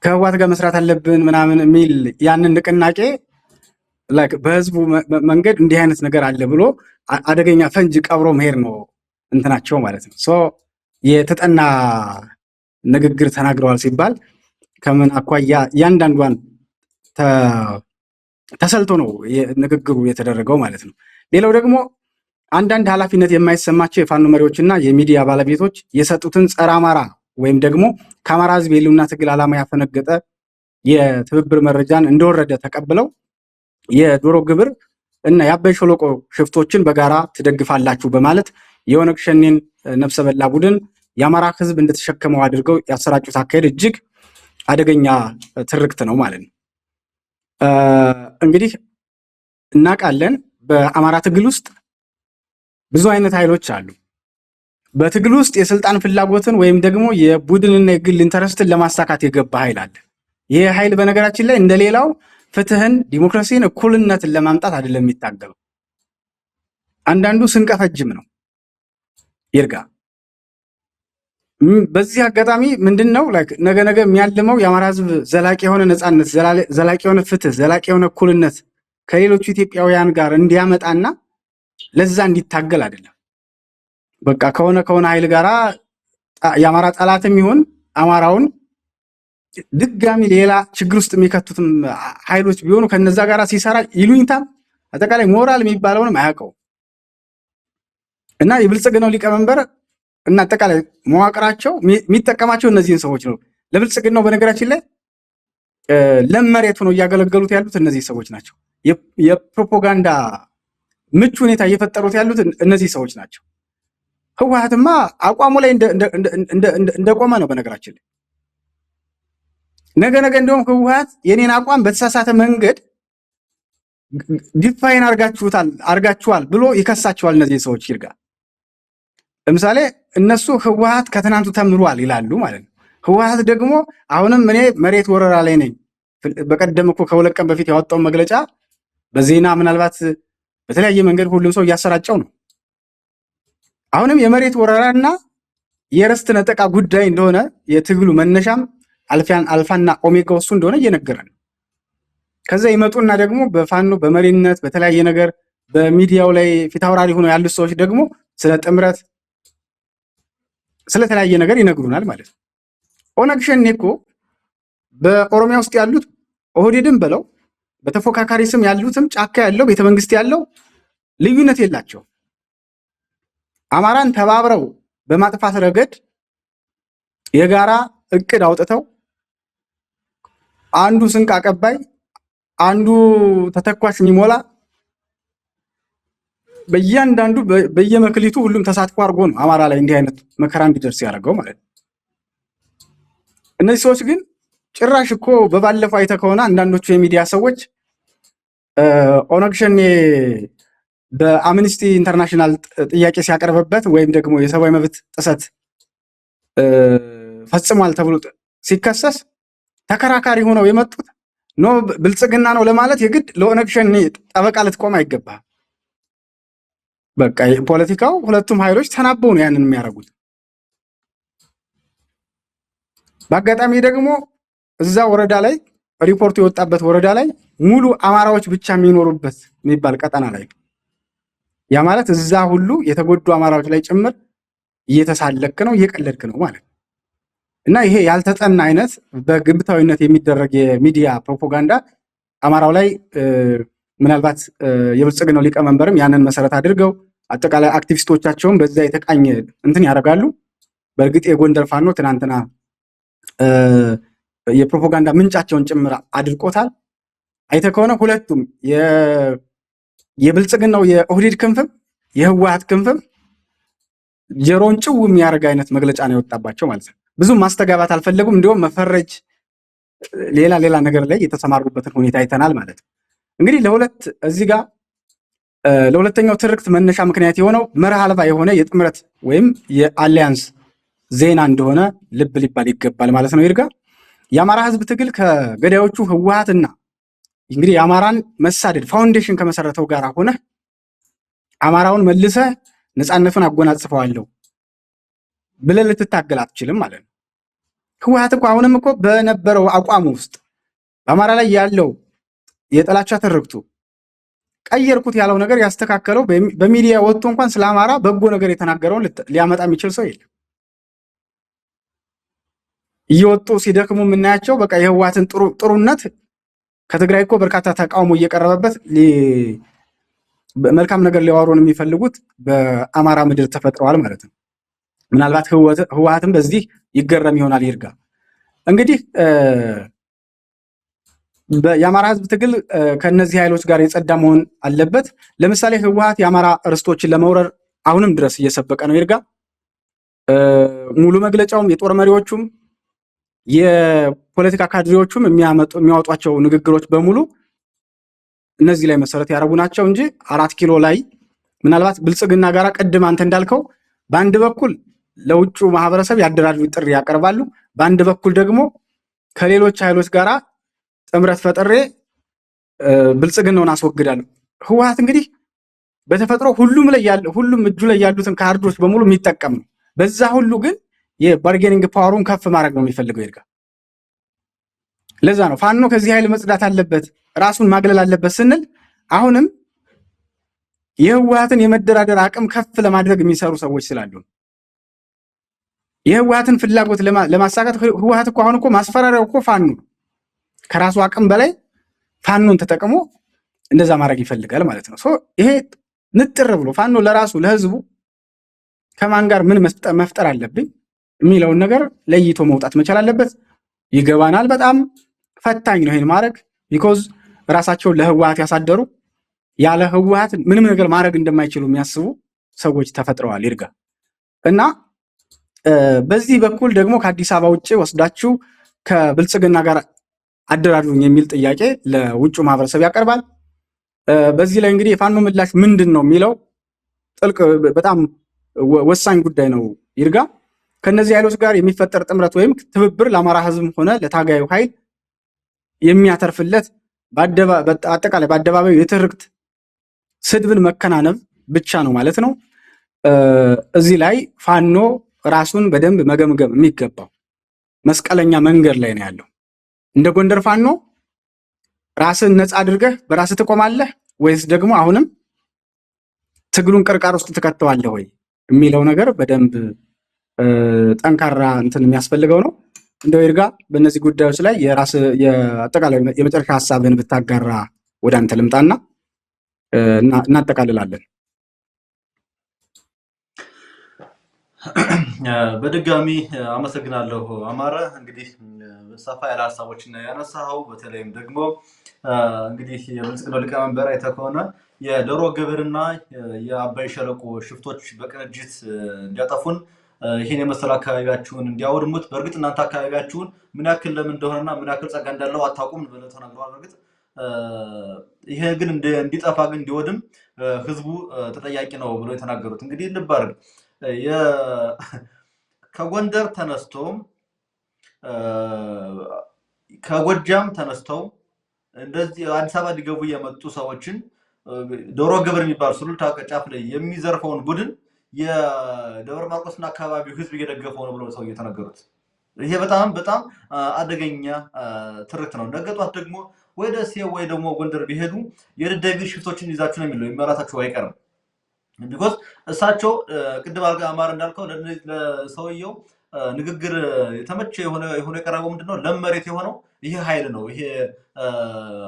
ከህዋት ጋር መስራት አለብን ምናምን የሚል ያንን ንቅናቄ በህዝቡ መንገድ እንዲህ አይነት ነገር አለ ብሎ አደገኛ ፈንጅ ቀብሮ መሄድ ነው እንትናቸው ማለት ነው። የተጠና ንግግር ተናግረዋል ሲባል ከምን አኳያ እያንዳንዷን ተሰልቶ ነው ንግግሩ የተደረገው ማለት ነው። ሌላው ደግሞ አንዳንድ ኃላፊነት የማይሰማቸው የፋኖ መሪዎችና የሚዲያ ባለቤቶች የሰጡትን ጸረ አማራ ወይም ደግሞ ከአማራ ህዝብ የህልውና ትግል ዓላማ ያፈነገጠ የትብብር መረጃን እንደወረደ ተቀብለው የዶሮ ግብር እና የአባይ ሸለቆ ሽፍቶችን በጋራ ትደግፋላችሁ በማለት የኦነግ ሸኔን ነፍሰ በላ ቡድን የአማራ ህዝብ እንደተሸከመው አድርገው ያሰራጩት አካሄድ እጅግ አደገኛ ትርክት ነው ማለት ነው። እንግዲህ እናውቃለን በአማራ ትግል ውስጥ ብዙ አይነት ኃይሎች አሉ። በትግል ውስጥ የስልጣን ፍላጎትን ወይም ደግሞ የቡድንና የግል ኢንተረስትን ለማሳካት የገባ ኃይል አለ። ይህ ኃይል በነገራችን ላይ እንደሌላው ፍትህን፣ ዲሞክራሲን፣ እኩልነትን ለማምጣት አይደለም የሚታገለው። አንዳንዱ ስንቀፈጅም ነው ይርጋ። በዚህ አጋጣሚ ምንድነው ነገ የሚያልመው የአማራ ህዝብ ዘላቂ የሆነ ነፃነት፣ ዘላቂ የሆነ ፍትህ፣ ዘላቂ የሆነ እኩልነት ከሌሎቹ ኢትዮጵያውያን ጋር እንዲያመጣና ለዛ እንዲታገል አይደለም። በቃ ከሆነ ኃይል ጋራ የአማራ ጠላትም ይሁን አማራውን ድጋሚ ሌላ ችግር ውስጥ የሚከቱትም ኃይሎች ቢሆኑ ከነዛ ጋራ ሲሰራ ይሉኝታም አጠቃላይ ሞራል የሚባለውንም አያውቀው እና የብልጽግናው ሊቀመንበር እና አጠቃላይ መዋቅራቸው የሚጠቀማቸው እነዚህን ሰዎች ነው። ለብልጽግናው በነገራችን ላይ ለመሬት ሆነው እያገለገሉት ያሉት እነዚህ ሰዎች ናቸው። የፕሮፓጋንዳ ምቹ ሁኔታ እየፈጠሩት ያሉት እነዚህ ሰዎች ናቸው። ህወሓትማ አቋሙ ላይ እንደቆመ ነው። በነገራችን ላይ ነገ እንደውም ህወሓት የኔን አቋም በተሳሳተ መንገድ ዲፋይን አርጋችኋል ብሎ ይከሳቸዋል እነዚህ ሰዎች ይርጋ። ለምሳሌ እነሱ ህወሓት ከትናንቱ ተምሯል ይላሉ ማለት ነው። ህወሓት ደግሞ አሁንም እኔ መሬት ወረራ ላይ ነኝ። በቀደም እኮ ከሁለት ቀን በፊት ያወጣውን መግለጫ በዜና ምናልባት በተለያየ መንገድ ሁሉም ሰው እያሰራጨው ነው። አሁንም የመሬት ወረራና የርስት ነጠቃ ጉዳይ እንደሆነ የትግሉ መነሻም አልፋና ኦሜጋ እሱ እንደሆነ እየነገረ ነው። ከዛ ይመጡና ደግሞ በፋኖ በመሪነት በተለያየ ነገር በሚዲያው ላይ ፊታውራሪ ሆነው ያሉት ሰዎች ደግሞ ስለ ጥምረት ስለተለያየ ነገር ይነግሩናል ማለት ነው። ኦነግ ሸኔ እኮ በኦሮሚያ ውስጥ ያሉት ኦህዴድም በለው በተፎካካሪ ስም ያሉትም ጫካ ያለው ቤተመንግስት ያለው ልዩነት የላቸው። አማራን ተባብረው በማጥፋት ረገድ የጋራ እቅድ አውጥተው አንዱ ስንቅ አቀባይ፣ አንዱ ተተኳሽ የሚሞላ በእያንዳንዱ በየመክሊቱ ሁሉም ተሳትፎ አድርጎ ነው አማራ ላይ እንዲህ አይነት መከራ እንዲደርስ ያደርገው ማለት ነው። እነዚህ ሰዎች ግን ጭራሽ እኮ በባለፈው አይተህ ከሆነ አንዳንዶቹ የሚዲያ ሰዎች ኦነግ ሸኔ በአምኒስቲ ኢንተርናሽናል ጥያቄ ሲያቀርብበት ወይም ደግሞ የሰብአዊ መብት ጥሰት ፈጽሟል ተብሎ ሲከሰስ ተከራካሪ ሆነው የመጡት ኖ ብልጽግና ነው ለማለት የግድ ለኦነግ ሸኔ ጠበቃ ልትቆም አይገባም። በቃ ፖለቲካው ሁለቱም ኃይሎች ተናበው ነው ያንን የሚያደርጉት። በአጋጣሚ ደግሞ እዛ ወረዳ ላይ ሪፖርቱ የወጣበት ወረዳ ላይ ሙሉ አማራዎች ብቻ የሚኖሩበት የሚባል ቀጠና ላይ ያ ማለት እዛ ሁሉ የተጎዱ አማራዎች ላይ ጭምር እየተሳለክ ነው እየቀለድክ ነው ማለት ነው። እና ይሄ ያልተጠና አይነት በግብታዊነት የሚደረግ የሚዲያ ፕሮፓጋንዳ አማራው ላይ ምናልባት የብልጽግናው ሊቀመንበርም ያንን መሰረት አድርገው አጠቃላይ አክቲቪስቶቻቸውን በዛ የተቃኘ እንትን ያደርጋሉ። በእርግጥ የጎንደር ፋኖ ትናንትና የፕሮፓጋንዳ ምንጫቸውን ጭምር አድርቆታል። አይተ ከሆነ ሁለቱም የብልጽግናው የኦህዴድ ክንፍም የህወሓት ክንፍም ጀሮን ጭው የሚያደርግ አይነት መግለጫ ነው የወጣባቸው ማለት ነው። ብዙም ማስተጋባት አልፈለጉም። እንዲሁም መፈረጅ ሌላ ነገር ላይ የተሰማሩበትን ሁኔታ አይተናል ማለት ነው። እንግዲህ እዚህ ጋር ለሁለተኛው ትርክት መነሻ ምክንያት የሆነው መርህ አልባ የሆነ የጥምረት ወይም የአሊያንስ ዜና እንደሆነ ልብ ሊባል ይገባል ማለት ነው። ይርጋ የአማራ ህዝብ ትግል ከገዳዮቹ ህወሓትና እንግዲህ የአማራን መሳደድ ፋውንዴሽን ከመሰረተው ጋር ሆነ አማራውን መልሰ ነፃነቱን አጎናጽፈዋለሁ ብለህ ልትታገል አትችልም ማለት ነው። ህወሓት እኮ አሁንም እኮ በነበረው አቋሙ ውስጥ በአማራ ላይ ያለው የጥላቻ ትርክቱ ቀየርኩት ያለው ነገር ያስተካከለው በሚዲያ ወጥቶ እንኳን ስለ አማራ በጎ ነገር የተናገረውን ሊያመጣ የሚችል ሰው የለም። እየወጡ ሲደክሙ የምናያቸው በቃ የህወሓትን ጥሩነት ከትግራይ እኮ በርካታ ተቃውሞ እየቀረበበት መልካም ነገር ሊያወሩን የሚፈልጉት በአማራ ምድር ተፈጥረዋል ማለት ነው። ምናልባት ህወሓትም በዚህ ይገረም ይሆናል። ይርጋ እንግዲህ የአማራ ህዝብ ትግል ከነዚህ ኃይሎች ጋር የጸዳ መሆን አለበት። ለምሳሌ ህወሓት የአማራ ርስቶችን ለመውረር አሁንም ድረስ እየሰበቀ ነው። ይርጋ ሙሉ መግለጫውም የጦር መሪዎቹም የፖለቲካ ካድሬዎቹም የሚያወጧቸው ንግግሮች በሙሉ እነዚህ ላይ መሰረት ያደረጉ ናቸው እንጂ 4 ኪሎ ላይ ምናልባት ብልጽግና ጋር ቀድም አንተ እንዳልከው በአንድ በኩል ለውጩ ማህበረሰብ ያደራጁ ጥሪ ያቀርባሉ፣ በአንድ በኩል ደግሞ ከሌሎች ኃይሎች ጋራ ጥምረት ፈጥሬ ብልጽግናውን አስወግዳለሁ። ህወሓት እንግዲህ በተፈጥሮ ሁሉም እጁ ላይ ያሉትን ካርዶች በሙሉ የሚጠቀም ነው። በዛ ሁሉ ግን የባርጌኒንግ ፓወሩን ከፍ ማድረግ ነው የሚፈልገው ይርጋ። ለዛ ነው ፋኖ ከዚህ ኃይል መጽዳት አለበት ራሱን ማግለል አለበት ስንል አሁንም የህወሓትን የመደራደር አቅም ከፍ ለማድረግ የሚሰሩ ሰዎች ስላሉ የህወሓትን ፍላጎት ለማሳካት ህወሓት እኮ አሁን እኮ ማስፈራሪያው እኮ ፋኖ ከራሱ አቅም በላይ ፋኖን ተጠቅሞ እንደዛ ማድረግ ይፈልጋል ማለት ነው። ይሄ ንጥር ብሎ ፋኖ ለራሱ ለህዝቡ ከማን ጋር ምን መፍጠር አለብኝ የሚለውን ነገር ለይቶ መውጣት መቻል አለበት። ይገባናል። በጣም ፈታኝ ነው ይሄን ማድረግ ቢኮዝ ራሳቸውን ለህወሓት ያሳደሩ ያለ ህወሓት ምንም ነገር ማድረግ እንደማይችሉ የሚያስቡ ሰዎች ተፈጥረዋል ይርጋ እና በዚህ በኩል ደግሞ ከአዲስ አበባ ውጭ ወስዳችሁ ከብልጽግና ጋር አደራድሩኝ የሚል ጥያቄ ለውጩ ማህበረሰብ ያቀርባል። በዚህ ላይ እንግዲህ የፋኖ ምላሽ ምንድን ነው የሚለው ጥልቅ በጣም ወሳኝ ጉዳይ ነው ይርጋ። ከነዚህ ኃይሎች ጋር የሚፈጠር ጥምረት ወይም ትብብር ለአማራ ህዝብ ሆነ ለታጋዩ ኃይል የሚያተርፍለት አጠቃላይ በአደባባዩ የትርክት ስድብን መከናነብ ብቻ ነው ማለት ነው። እዚህ ላይ ፋኖ ራሱን በደንብ መገምገም የሚገባው መስቀለኛ መንገድ ላይ ነው ያለው። እንደ ጎንደር ፋኖ ራስን ነፃ አድርገህ በራስህ ትቆማለህ ወይስ ደግሞ አሁንም ትግሉን ቅርቃር ውስጥ ትከተዋለህ ወይ የሚለው ነገር በደንብ ጠንካራ እንትን የሚያስፈልገው ነው። እንደው ይርጋ በእነዚህ ጉዳዮች ላይ የአጠቃላይ የመጨረሻ ሀሳብህን ብታጋራ ወደ አንተ ልምጣና እናጠቃልላለን። በድጋሚ አመሰግናለሁ አማረ። እንግዲህ ሰፋ ያለ ሀሳቦችን ያነሳኸው በተለይም ደግሞ እንግዲህ የብልጽግናው ሊቀመንበር አይተህ ከሆነ የዶሮ ግብርና የአባይ ሸለቆ ሽፍቶች በቅንጅት እንዲያጠፉን ይሄን የመሰለ አካባቢያችሁን እንዲያወድሙት በእርግጥ እናንተ አካባቢያችሁን ምን ያክል ለምን እንደሆነና ምን ያክል ጸጋ እንዳለው አታውቁም ብለው ተናግረዋል። በእርግጥ ይሄ ግን እንዲጠፋ ግን እንዲወድም ህዝቡ ተጠያቂ ነው ብሎ የተናገሩት እንግዲህ ልብ አድርግ ከጎንደር ተነስተው ከጎጃም ተነስተው እንደዚህ አዲስ አበባ ሊገቡ የመጡ ሰዎችን ዶሮ ግብር የሚባል ሱሉልታ ጫፍ ላይ የሚዘርፈውን ቡድን የደብረ ማርቆስና አካባቢው ህዝብ እየደገፈው ነው ብለው ሰው እየተነገሩት። ይሄ በጣም በጣም አደገኛ ትርክት ነው። ነገ ጧት ደግሞ ወይ ደሴ ወይ ደግሞ ጎንደር ቢሄዱ የደደቢት ሽፍቶችን ይዛችሁ ነው የሚለው ይመራታችሁ አይቀርም። ቢኮዝ እሳቸው ቅድም አማር እንዳልከው ለሰውየው ንግግር የተመቸ የሆነ የቀረበው ምንድነው ለመሬት የሆነው ይሄ ኃይል ነው። ይሄ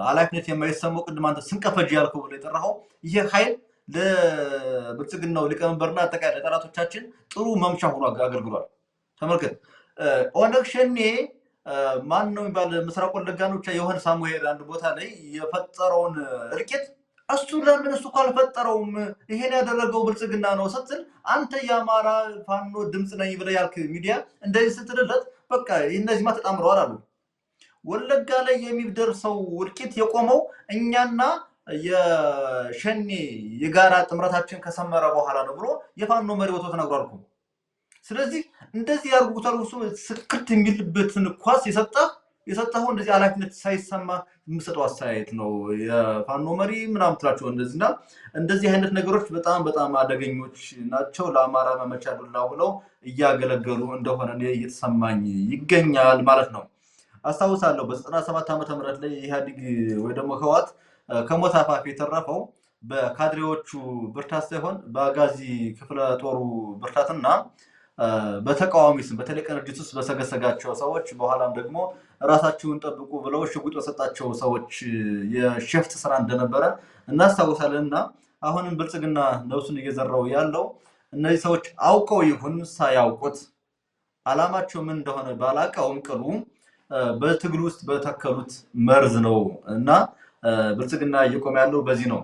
ኃላፊነት የማይሰማው ቅድም አንተ ስንቀፈጅ ያልከው ብሎ የጠራኸው ይሄ ኃይል ለብልጽግናው ሊቀመንበርና አጠቃላይ ለጠላቶቻችን ጥሩ መምቻ ሆኖ አገልግሏል። ተመልከት ኦነግ ሸኔ ማን ነው የሚባል ምስራቅ ወለጋ ነው ብቻ የሆነ ሳሙኤል አንድ ቦታ ላይ የፈጠረውን እልቂት እሱ ለምን እሱ ካልፈጠረውም ይሄን ያደረገው ብልጽግና ነው ስትል አንተ የአማራ ፋኖ ድምጽ ነኝ ብለህ ያልክ ሚዲያ እንደዚህ ስትልለት በቃ እነዚህማ ተጣምረዋል አሉ። ወለጋ ላይ የሚደርሰው እልቂት የቆመው እኛና የሸኔ የጋራ ጥምረታችን ከሰመረ በኋላ ነው ብሎ የፋኖ መሪ ወጥቶ ተናግሯል እኮ። ስለዚህ እንደዚህ ያርጉታል እሱ ስክት የሚልበትን ኳስ የሰጠው እንደዚህ ኃላፊነት ሳይሰማ የምሰጠው አስተያየት ነው የፋኖ መሪ ምናምን ትላቸው እንደዚህና እንደዚህ አይነት ነገሮች በጣም በጣም አደገኞች ናቸው። ለአማራ መመቻ ዱላ ብለው እያገለገሉ እንደሆነ እየተሰማኝ ይገኛል ማለት ነው። አስታውሳለሁ በ97 ዓመተ ምህረት ላይ ኢህአዴግ ወይ ደግሞ ህወሓት ከሞት አፋፍ የተረፈው በካድሬዎቹ ብርታት ሳይሆን በአጋዚ ክፍለ ጦሩ ብርታትና በተቃዋሚ ስም በተለይ ቅንጅት ውስጥ በሰገሰጋቸው ሰዎች በኋላም ደግሞ ራሳቸውን ጠብቁ ብለው ሽጉጥ በሰጣቸው ሰዎች የሽፍት ስራ እንደነበረ እናስታውሳለንና አሁንም ብልጽግና ነውሱን እየዘራው ያለው እነዚህ ሰዎች አውቀው ይሁን ሳያውቁት አላማቸው ምን እንደሆነ ባላቀውም ቅሉ በትግል ውስጥ በተከሉት መርዝ ነው እና ብልጽግና እየቆመ ያለው በዚህ ነው።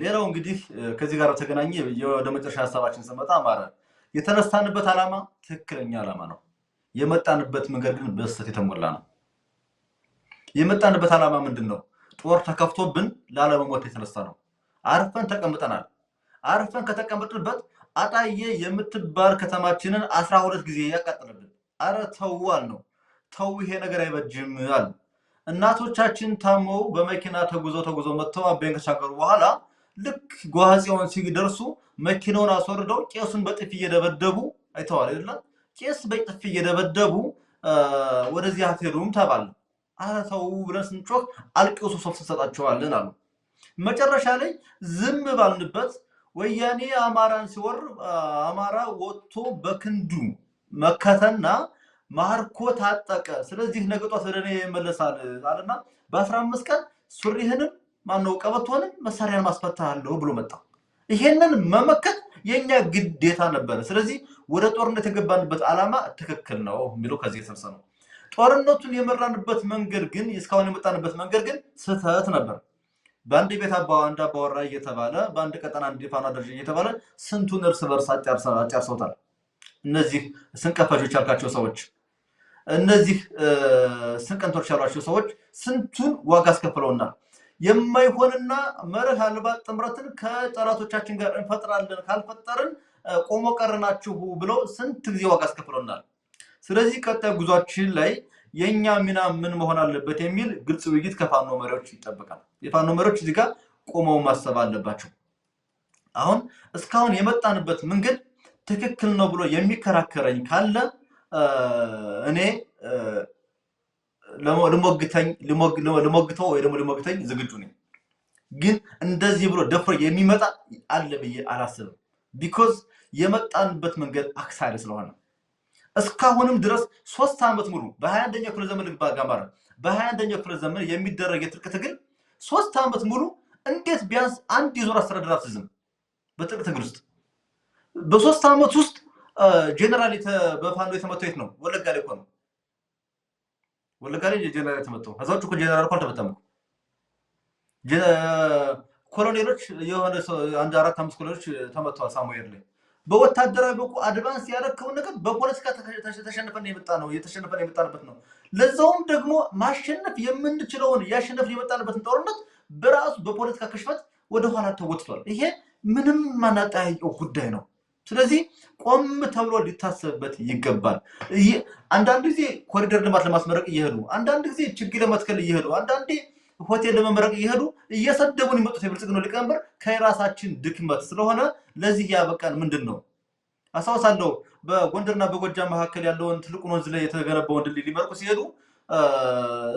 ሌላው እንግዲህ ከዚህ ጋር ተገናኘ ወደ መጨረሻ ሐሳባችን ስንመጣ አማራ የተነሳንበት ዓላማ ትክክለኛ ዓላማ ነው። የመጣንበት መንገድ ግን በስህተት የተሞላ ነው። የመጣንበት ዓላማ ምንድነው? ጦር ተከፍቶብን ላለመሞት የተነሳ ነው። አርፈን ተቀምጠናል። አርፈን ከተቀመጥንበት አጣዬ የምትባል ከተማችንን 12 ጊዜ ያቃጠለብን። አረ ተዋል ነው ተው ይሄ ነገር አይበጅም አሉ። እናቶቻችን ታመው በመኪና ተጉዘው መጥተው አባይን ከሻገሩ በኋላ ልክ ጓሃጽዮን ሲደርሱ መኪናውን አስወርደው ቄሱን በጥፊ እየደበደቡ አይተዋል አይደል? ቄስ በጥፊ እየደበደቡ ወደዚህ አትሄዱም ተባለ። አረ ተው ብለን ስንጮህ አልቅሱ ሶፍ ተሰጣቸዋለን አሉ። መጨረሻ ላይ ዝም ባልንበት ወያኔ አማራን ሲወር አማራ ወጥቶ በክንዱ መከተና ማርኮ ታጠቀ። ስለዚህ ነገጧት ወደኔ ይመለሳል አለና በ15 ቀን ሱሪህንም ማነው ቀበቶንም መሳሪያን ማስፈታለሁ ብሎ መጣ። ይሄንን መመከት የኛ ግዴታ ነበር። ስለዚህ ወደ ጦርነት የገባንበት ዓላማ ትክክል ነው የሚለው ከዚህ የተነሳ ነው። ጦርነቱን የመራንበት መንገድ ግን እስካሁን የመጣንበት መንገድ ግን ስህተት ነበር። በአንድ ቤት አንድ አባወራ እየተባለ በአንድ ቀጠና አንድ ፋኖ ደረጃ እየተባለ ስንቱን እርስ በርስ አጫርሰውታል። እነዚህ ስንቀፋጆች ያልካቸው ሰዎች እነዚህ ስንቀንቶች ያሏቸው ሰዎች ስንቱን ዋጋ አስከፍለውናል። የማይሆንና መርህ አልባ ጥምረትን ከጠላቶቻችን ጋር እንፈጥራለን ካልፈጠርን ቆሞ ቀርናችሁ ብለው ስንት ጊዜ ዋጋ አስከፍለውናል። ስለዚህ ቀጣይ ጉዟችን ላይ የኛ ሚና ምን መሆን አለበት የሚል ግልጽ ውይይት ከፋኖ መሪዎች ይጠበቃል። የፋኖ መሪዎች እዚህ ጋር ቆመው ማሰብ አለባቸው። አሁን እስካሁን የመጣንበት መንገድ ትክክል ነው ብሎ የሚከራከረኝ ካለ እኔ ልሞግተው ወይ ደግሞ ልሞግተኝ ዝግጁ ነኝ። ግን እንደዚህ ብሎ ደፍሮ የሚመጣ አለ ብዬ አላስብም። ቢኮዝ የመጣንበት መንገድ አክሳሪ ስለሆነ እስካሁንም ድረስ 3 ዓመት ሙሉ በ21ኛው ክፍለ ዘመን ጋማራ በ21ኛው ክፍለ ዘመን የሚደረግ የትጥቅ ትግል 3 ዓመት ሙሉ እንዴት ቢያንስ አንድ የዞን አስተዳደር አትዝም? በትጥቅ ትግል ውስጥ በ3 ዓመት ውስጥ ጄነራል በፋኖ የተመተው የት ነው? ወለጋ ላይ እኮ ነው። ወለጋ ላይ ጄነራል የተመተው ከዛው እኮ ጄነራል እኮ አልተመታም። ኮሎኔሎች የሆነ አንድ 4-5 ኮሎኔሎች ተመተዋል ሳሙኤል ላይ። በወታደራዊ በኩ አድቫንስ ያደረከው ነገር በፖለቲካ ተሸንፈን የመጣንበት ነው። ለዛውም ደግሞ ማሸነፍ የምንችለውን ያሸነፍ የመጣንበትን ጦርነት በራሱ በፖለቲካ ክሽፈት ወደ ኋላ ተወጥቷል። ይሄ ምንም ማናጣየው ጉዳይ ነው። ስለዚህ ቆም ተብሎ ሊታሰብበት ይገባል። አንዳንድ ጊዜ ኮሪደር ልማት ለማስመረቅ እየሄዱ አንዳንድ ጊዜ ችግኝ ለመትከል እየሄዱ አንዳንዴ ሆቴል ለመመረቅ እየሄዱ እየሰደቡን ይመጡት የብልጽግና ሊቀመንበር ከራሳችን ድክመት ስለሆነ ለዚህ ያበቃን ምንድነው? አሳውሳለሁ በጎንደርና በጎጃም መካከል ያለውን ትልቁን ወንዝ ላይ የተገነባውን ድልድይ ሊመርቁ ሲሄዱ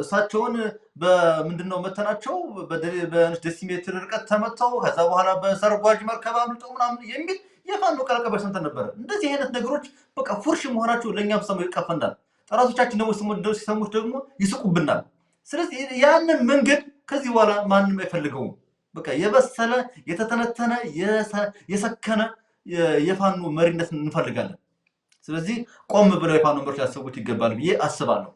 እሳቸውን በምንድነው መተናቸው በዴሲሜትር ርቀት ተመተው ከዛ በኋላ በሰርጓጅ መርከብ አምልጠው ምናምን የሚል የፋኖ ቀለቀበ ሰምተን ነበር። እንደዚህ አይነት ነገሮች በቃ ፉርሽ መሆናቸው ለኛም ሰሙ ይቀፈናል። ጠላቶቻችን ደግሞ ሲሰሙት ደግሞ ይስቁብናል። ስለዚህ ያንን መንገድ ከዚህ በኋላ ማንም አይፈልገውም። በቃ የበሰለ የተተነተነ የሰከነ የፋኖ መሪነት እንፈልጋለን። ስለዚህ ቆም ብለው የፋኖ መሪዎች ያሰቡት ይገባል ብዬ አስባለሁ።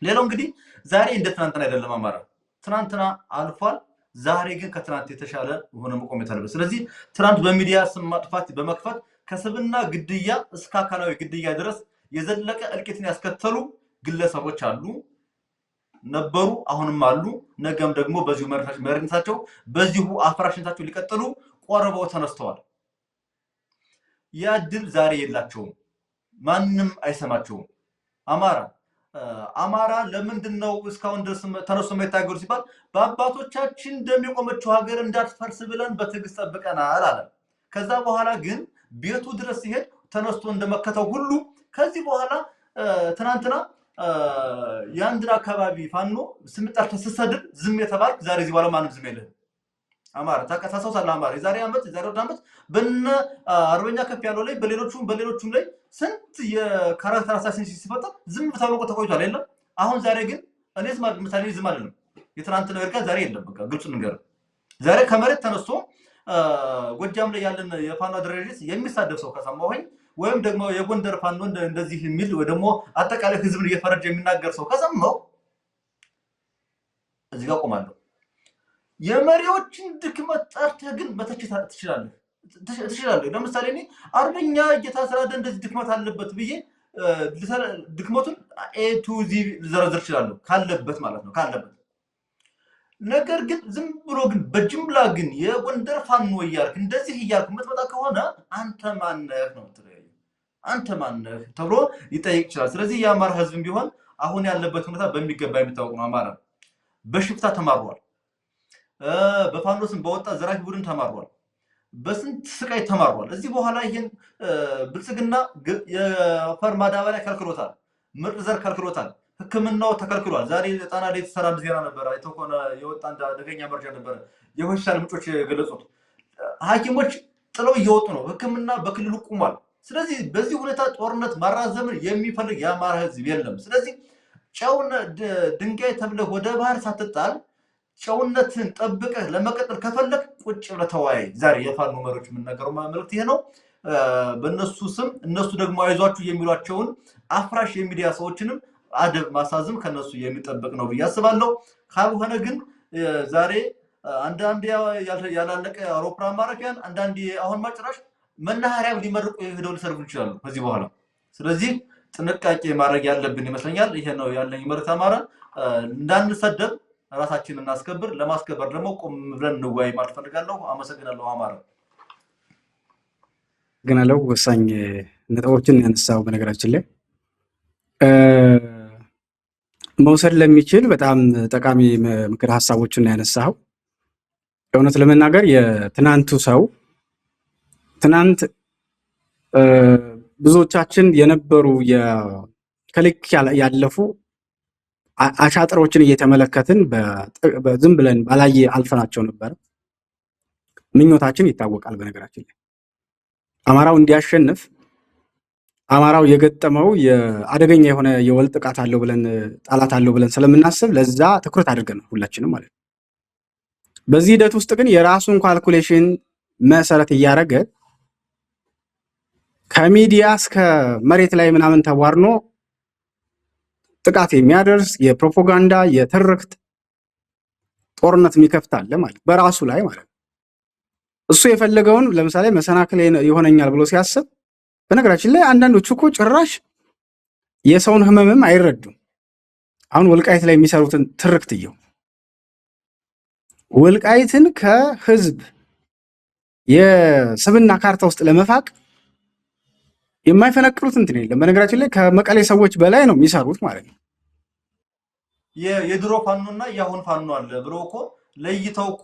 ሌላው እንግዲህ ዛሬ እንደ ትናንትና አይደለም አማራ። ትናንትና አልፏል። ዛሬ ግን ከትናንት የተሻለ ሆነ መቆም ያለበት። ስለዚህ ትናንት በሚዲያ ስም ማጥፋት በመክፈት ከስብና ግድያ እስከ አካላዊ ግድያ ድረስ የዘለቀ እልቂትን ያስከተሉ ግለሰቦች አሉ ነበሩ፣ አሁንም አሉ። ነገም ደግሞ በዚሁ መሪነታቸው በዚሁ አፍራሽነታቸው ሊቀጥሉ ቆርበው ተነስተዋል። ያ ድል ዛሬ የላቸውም። ማንም አይሰማቸውም። አማራ ለምንድን ነው እስካሁን ድረስ ተነሱ የማይታገሉ ሲባል በአባቶቻችን እንደሚቆመችው ሀገር እንዳትፈርስ ብለን በትዕግስት ጠብቀናል አለ። ከዛ በኋላ ግን ቤቱ ድረስ ሲሄድ ተነስቶ እንደመከተው ሁሉ ከዚህ በኋላ ትናንትና የአንድን አካባቢ ፋኖ ስም ጠርተህ ስትሰድብ ዝም የተባልክ ዛሬ እዚህ በኋላ ማንም ዝም የለህም። አማራ ታውቃለህ። አማራ የዛሬ ዓመት በነ አርበኛ ከፍ ያለው ላይ በሌሎቹም ላይ ስንት የካራክተር አሳሲኔሽን ሲፈጠር ዝም ተብሎ ተቆይቷል የለም። አሁን ዛሬ ግን እኔ ምሳሌ ዝም አይደለም። የትናንትና ነገር ጋር ዛሬ የለም። በቃ ግልጽ ነገር ዛሬ ከመሬት ተነስቶ ጎጃም ላይ ያለን የፋኖ አደረጃጀት የሚሳደብ ሰው ከሰማሁኝ ወይም ደግሞ የጎንደር ፋኖ እንደዚህ የሚል ወይ ደግሞ አጠቃላይ ህዝብን እየፈረጀ የሚናገር ሰው ከሰማሁ እዚህ ጋር ቆማለሁ። የመሪዎችን ድክመት ጠርተህ ግን መተቸት ትችላለህ። ለምሳሌ እኔ አርበኛ እየታሰራደ እንደዚህ ድክመት አለበት ብዬ ድክመቱን ኤ ቱ ዚ ልዘረዝር እችላለሁ፣ ካለበት ማለት ነው ካለበት። ነገር ግን ዝም ብሎ ግን በጅምላ ግን የጎንደር ፋኖ እያልክ እንደዚህ እያልክ የምትመጣ ከሆነ አንተ ማነህ ነው የምትለያዩ። አንተ ማነህ ተብሎ ሊጠይቅ ይችላል። ስለዚህ የአማራ ህዝብም ቢሆን አሁን ያለበት ሁኔታ በሚገባ የሚታወቅ ነው። አማራ በሽፍታ ተማሯል። በፋኖ ስም በወጣ ዘራፊ ቡድን ተማሯል። በስንት ስቃይ ተማሯል። እዚህ በኋላ ይሄን ብልጽግና የአፈር ማዳበሪያ ከልክሎታል፣ ምርጥ ዘር ከልክሎታል፣ ሕክምናው ተከልክሏል። ዛሬ ጣና ላይ የተሰራ ዜና ነበረ፣ የተኮነ የወጣ እንደ አደገኛ መረጃ ነበረ። የሆስፒታል ምንጮች የገለጹት ሐኪሞች ጥለው እየወጡ ነው። ሕክምና በክልሉ ቁሟል። ስለዚህ በዚህ ሁኔታ ጦርነት ማራዘምን የሚፈልግ የአማራ ህዝብ የለም። ስለዚህ ጨውና ድንጋይ ተብለህ ወደ ባህር ሳትጣል ጨውነትን ጠብቀህ ለመቀጠል ከፈለክ ቁጭ ብለህ ተወያይ። ዛሬ የፋኖ መሪዎች የምናገረው መልእክት ይሄ ነው። በእነሱ ስም እነሱ ደግሞ አይዟችሁ የሚሏቸውን አፍራሽ የሚዲያ ሰዎችንም አደብ ማሳዝም ከነሱ የሚጠበቅ ነው ብዬ አስባለሁ። ካልሆነ ግን ዛሬ አንዳንድ ያላለቀ አውሮፕላን ማረፊያን አንዳንድ አሁን ማጭራሽ መናኸሪያም ሊመርቁ ሄደው ሊሰርጉ ይችላሉ ከዚህ በኋላ። ስለዚህ ጥንቃቄ ማድረግ ያለብን ይመስለኛል። ይሄ ነው ያለኝ መልእክት። አማራ እንዳንሰደብ ራሳችንን እናስከብር። ለማስከበር ደግሞ ቆም ብለን እንወያይ ማለት ፈልጋለሁ። አመሰግናለሁ። አማራ ግናለው ወሳኝ ነጥቦችን ያነሳው በነገራችን ላይ መውሰድ ለሚችል በጣም ጠቃሚ ምክር ሀሳቦችን ያነሳው። እውነት ለመናገር የትናንቱ ሰው ትናንት ብዙዎቻችን የነበሩ ከልክ ያለፉ አሻጥሮችን እየተመለከትን ዝም ብለን ባላየ አልፈናቸው ነበር። ምኞታችን ይታወቃል። በነገራችን ላይ አማራው እንዲያሸንፍ አማራው የገጠመው የአደገኛ የሆነ የወል ጥቃት አለው ብለን ጠላት አለው ብለን ስለምናስብ ለዛ ትኩረት አድርገን ሁላችንም ማለት ነው። በዚህ ሂደት ውስጥ ግን የራሱን ካልኩሌሽን መሰረት እያደረገ ከሚዲያ እስከ መሬት ላይ ምናምን ተዋርኖ ጥቃት የሚያደርስ የፕሮፓጋንዳ የትርክት ጦርነት የሚከፍታል ማለት በራሱ ላይ ማለት ነው። እሱ የፈለገውን ለምሳሌ መሰናክል ይሆነኛል ብሎ ሲያስብ፣ በነገራችን ላይ አንዳንዶቹ እኮ ጭራሽ የሰውን ህመምም አይረዱም። አሁን ወልቃይት ላይ የሚሰሩትን ትርክት እየው ወልቃይትን ከህዝብ የስብና ካርታ ውስጥ ለመፋቅ የማይፈነቅሉት እንትን የለም። በነገራችን ላይ ከመቀሌ ሰዎች በላይ ነው የሚሰሩት ማለት ነው። የድሮ ፋኖና ያሁን ፋኖ አለ ብሎ እኮ ለይተው እኮ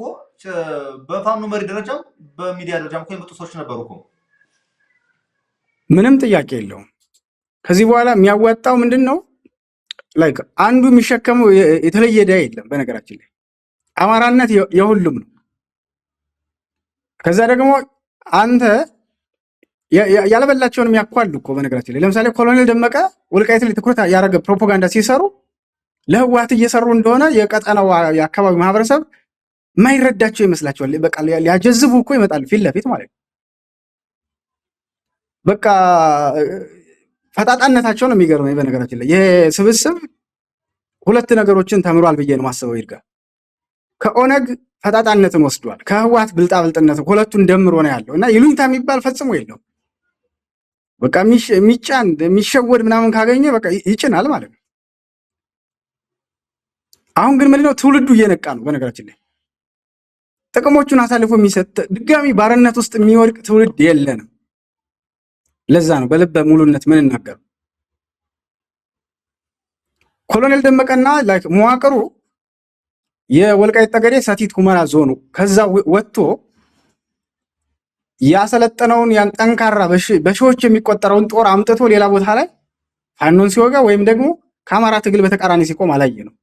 በፋኖ መሪ ደረጃም በሚዲያ ደረጃም እኮ የመጡ ሰዎች ነበሩ እኮ። ምንም ጥያቄ የለውም። ከዚህ በኋላ የሚያዋጣው ምንድነው? ላይክ አንዱ የሚሸከመው የተለየ ዕዳ የለም። በነገራችን ላይ አማራነት የሁሉም ነው። ከዛ ደግሞ አንተ ያለበላቸውን የሚያኳሉ እኮ በነገራችን ላይ ለምሳሌ ኮሎኔል ደመቀ ወልቃይት ላይ ትኩረት ያደረገ ፕሮፓጋንዳ ሲሰሩ ለህወሓት እየሰሩ እንደሆነ የቀጠናው የአካባቢው ማህበረሰብ ማይረዳቸው ይመስላቸዋል። በቃ ሊያጀዝቡ እኮ ይመጣሉ ፊት ለፊት ማለት ነው። በቃ ፈጣጣነታቸው ነው የሚገርመኝ። በነገራችን ላይ የስብስብ ሁለት ነገሮችን ተምሯል ብዬ ነው ማስበው። ይርጋ ከኦነግ ፈጣጣነትን ወስዷል፣ ከህወሓት ብልጣብልጥነት ሁለቱን ደምሮ ነው ያለው እና ይሉኝታ የሚባል ፈጽሞ የለው። በቃ የሚጫን የሚሸወድ ምናምን ካገኘ በቃ ይጭናል ማለት ነው። አሁን ግን ምንድነው ትውልዱ እየነቃ ነው። በነገራችን ላይ ጥቅሞቹን አሳልፎ የሚሰጥ ድጋሚ ባርነት ውስጥ የሚወድቅ ትውልድ የለንም። ለዛ ነው በልበ ሙሉነት ምን እናገር። ኮሎኔል ደመቀና ላይክ መዋቅሩ የወልቃይት ጠገዴ ሰቲት ሁመራ ዞኑ ከዛ ወጥቶ ያሰለጠነውን ያን ጠንካራ በሺዎች የሚቆጠረውን ጦር አምጥቶ ሌላ ቦታ ላይ ፋኖን ሲወጋ ወይም ደግሞ ከአማራ ትግል በተቃራኒ ሲቆም አላየ ነው።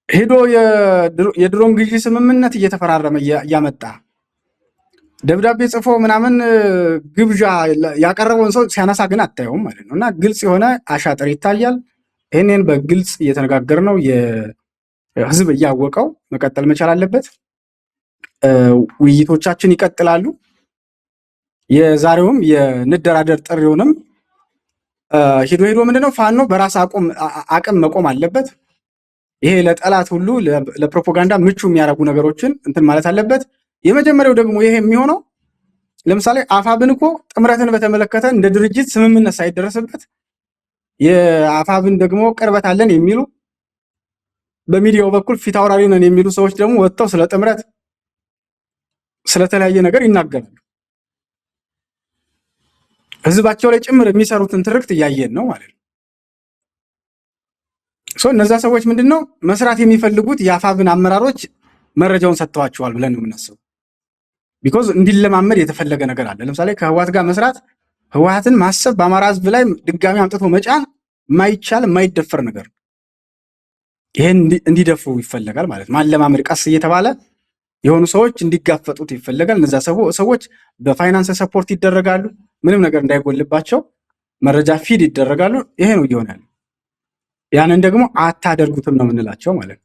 ሄዶ የድሮን ግዢ ስምምነት እየተፈራረመ እያመጣ ደብዳቤ ጽፎ ምናምን ግብዣ ያቀረበውን ሰው ሲያነሳ ግን አታየውም ማለት ነው። እና ግልጽ የሆነ አሻጥር ይታያል። ይህንን በግልጽ እየተነጋገር ነው። የህዝብ እያወቀው መቀጠል መቻል አለበት። ውይይቶቻችን ይቀጥላሉ። የዛሬውም የንደራደር ጥሪውንም ሄዶ ምንድነው ፋኖ በራስ አቅም መቆም አለበት። ይሄ ለጠላት ሁሉ ለፕሮፓጋንዳ ምቹ የሚያደርጉ ነገሮችን እንትን ማለት አለበት። የመጀመሪያው ደግሞ ይሄ የሚሆነው ለምሳሌ አፋብን እኮ ጥምረትን በተመለከተ እንደ ድርጅት ስምምነት ሳይደረስበት የአፋብን ደግሞ ቅርበት አለን የሚሉ በሚዲያው በኩል ፊት አውራሪ ነን የሚሉ ሰዎች ደግሞ ወጥተው ስለ ጥምረት ስለተለያየ ነገር ይናገራሉ። ህዝባቸው ላይ ጭምር የሚሰሩትን ትርክት እያየን ነው ማለት ነው። እነዛ ሰዎች ምንድነው መስራት የሚፈልጉት የአፋብን አመራሮች መረጃውን ሰጥተዋቸዋል ብለን ነው የምናስበው። ቢኮዝ እንዲለማመድ የተፈለገ ነገር አለ። ለምሳሌ ከህወሓት ጋር መስራት ህወሓትን ማሰብ በአማራ ህዝብ ላይ ድጋሚ አምጥቶ መጫን የማይቻል የማይደፈር ነገር። ይሄን እንዲደፍሩ ይፈለጋል ማለት ማለማመድ ቀስ እየተባለ የሆኑ ሰዎች እንዲጋፈጡት ይፈለጋል። እነዛ ሰዎች በፋይናንስ ሰፖርት ይደረጋሉ። ምንም ነገር እንዳይጎልባቸው መረጃ ፊድ ይደረጋሉ። ይሄ ነው እየሆነ ያለው። ያንን ደግሞ አታደርጉትም ነው የምንላቸው ማለት ነው።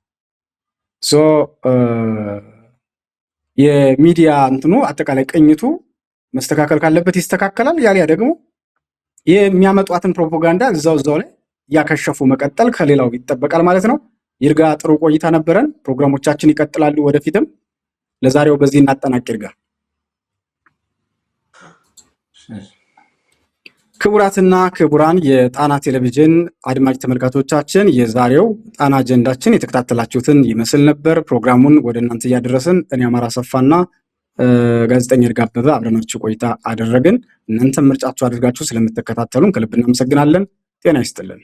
የሚዲያ እንትኑ አጠቃላይ ቅኝቱ መስተካከል ካለበት ይስተካከላል። ያሊያ ደግሞ የሚያመጧትን ፕሮፓጋንዳ እዛው ላይ ያከሸፉ መቀጠል ከሌላው ይጠበቃል ማለት ነው። ይርጋ ጥሩ ቆይታ ነበረን። ፕሮግራሞቻችን ይቀጥላሉ ወደፊትም። ለዛሬው በዚህ እናጠናቅ። ይርጋ ክቡራትና ክቡራን የጣና ቴሌቪዥን አድማጭ ተመልካቾቻችን የዛሬው ጣና አጀንዳችን የተከታተላችሁትን ይመስል ነበር። ፕሮግራሙን ወደ እናንተ እያደረስን እኔ አማራ ሰፋና ጋዜጠኛ ይርጋ አበበ አብረናችሁ ቆይታ አደረግን። እናንተም ምርጫችሁ አድርጋችሁ ስለምትከታተሉን ከልብ እናመሰግናለን። ጤና ይስጥልን።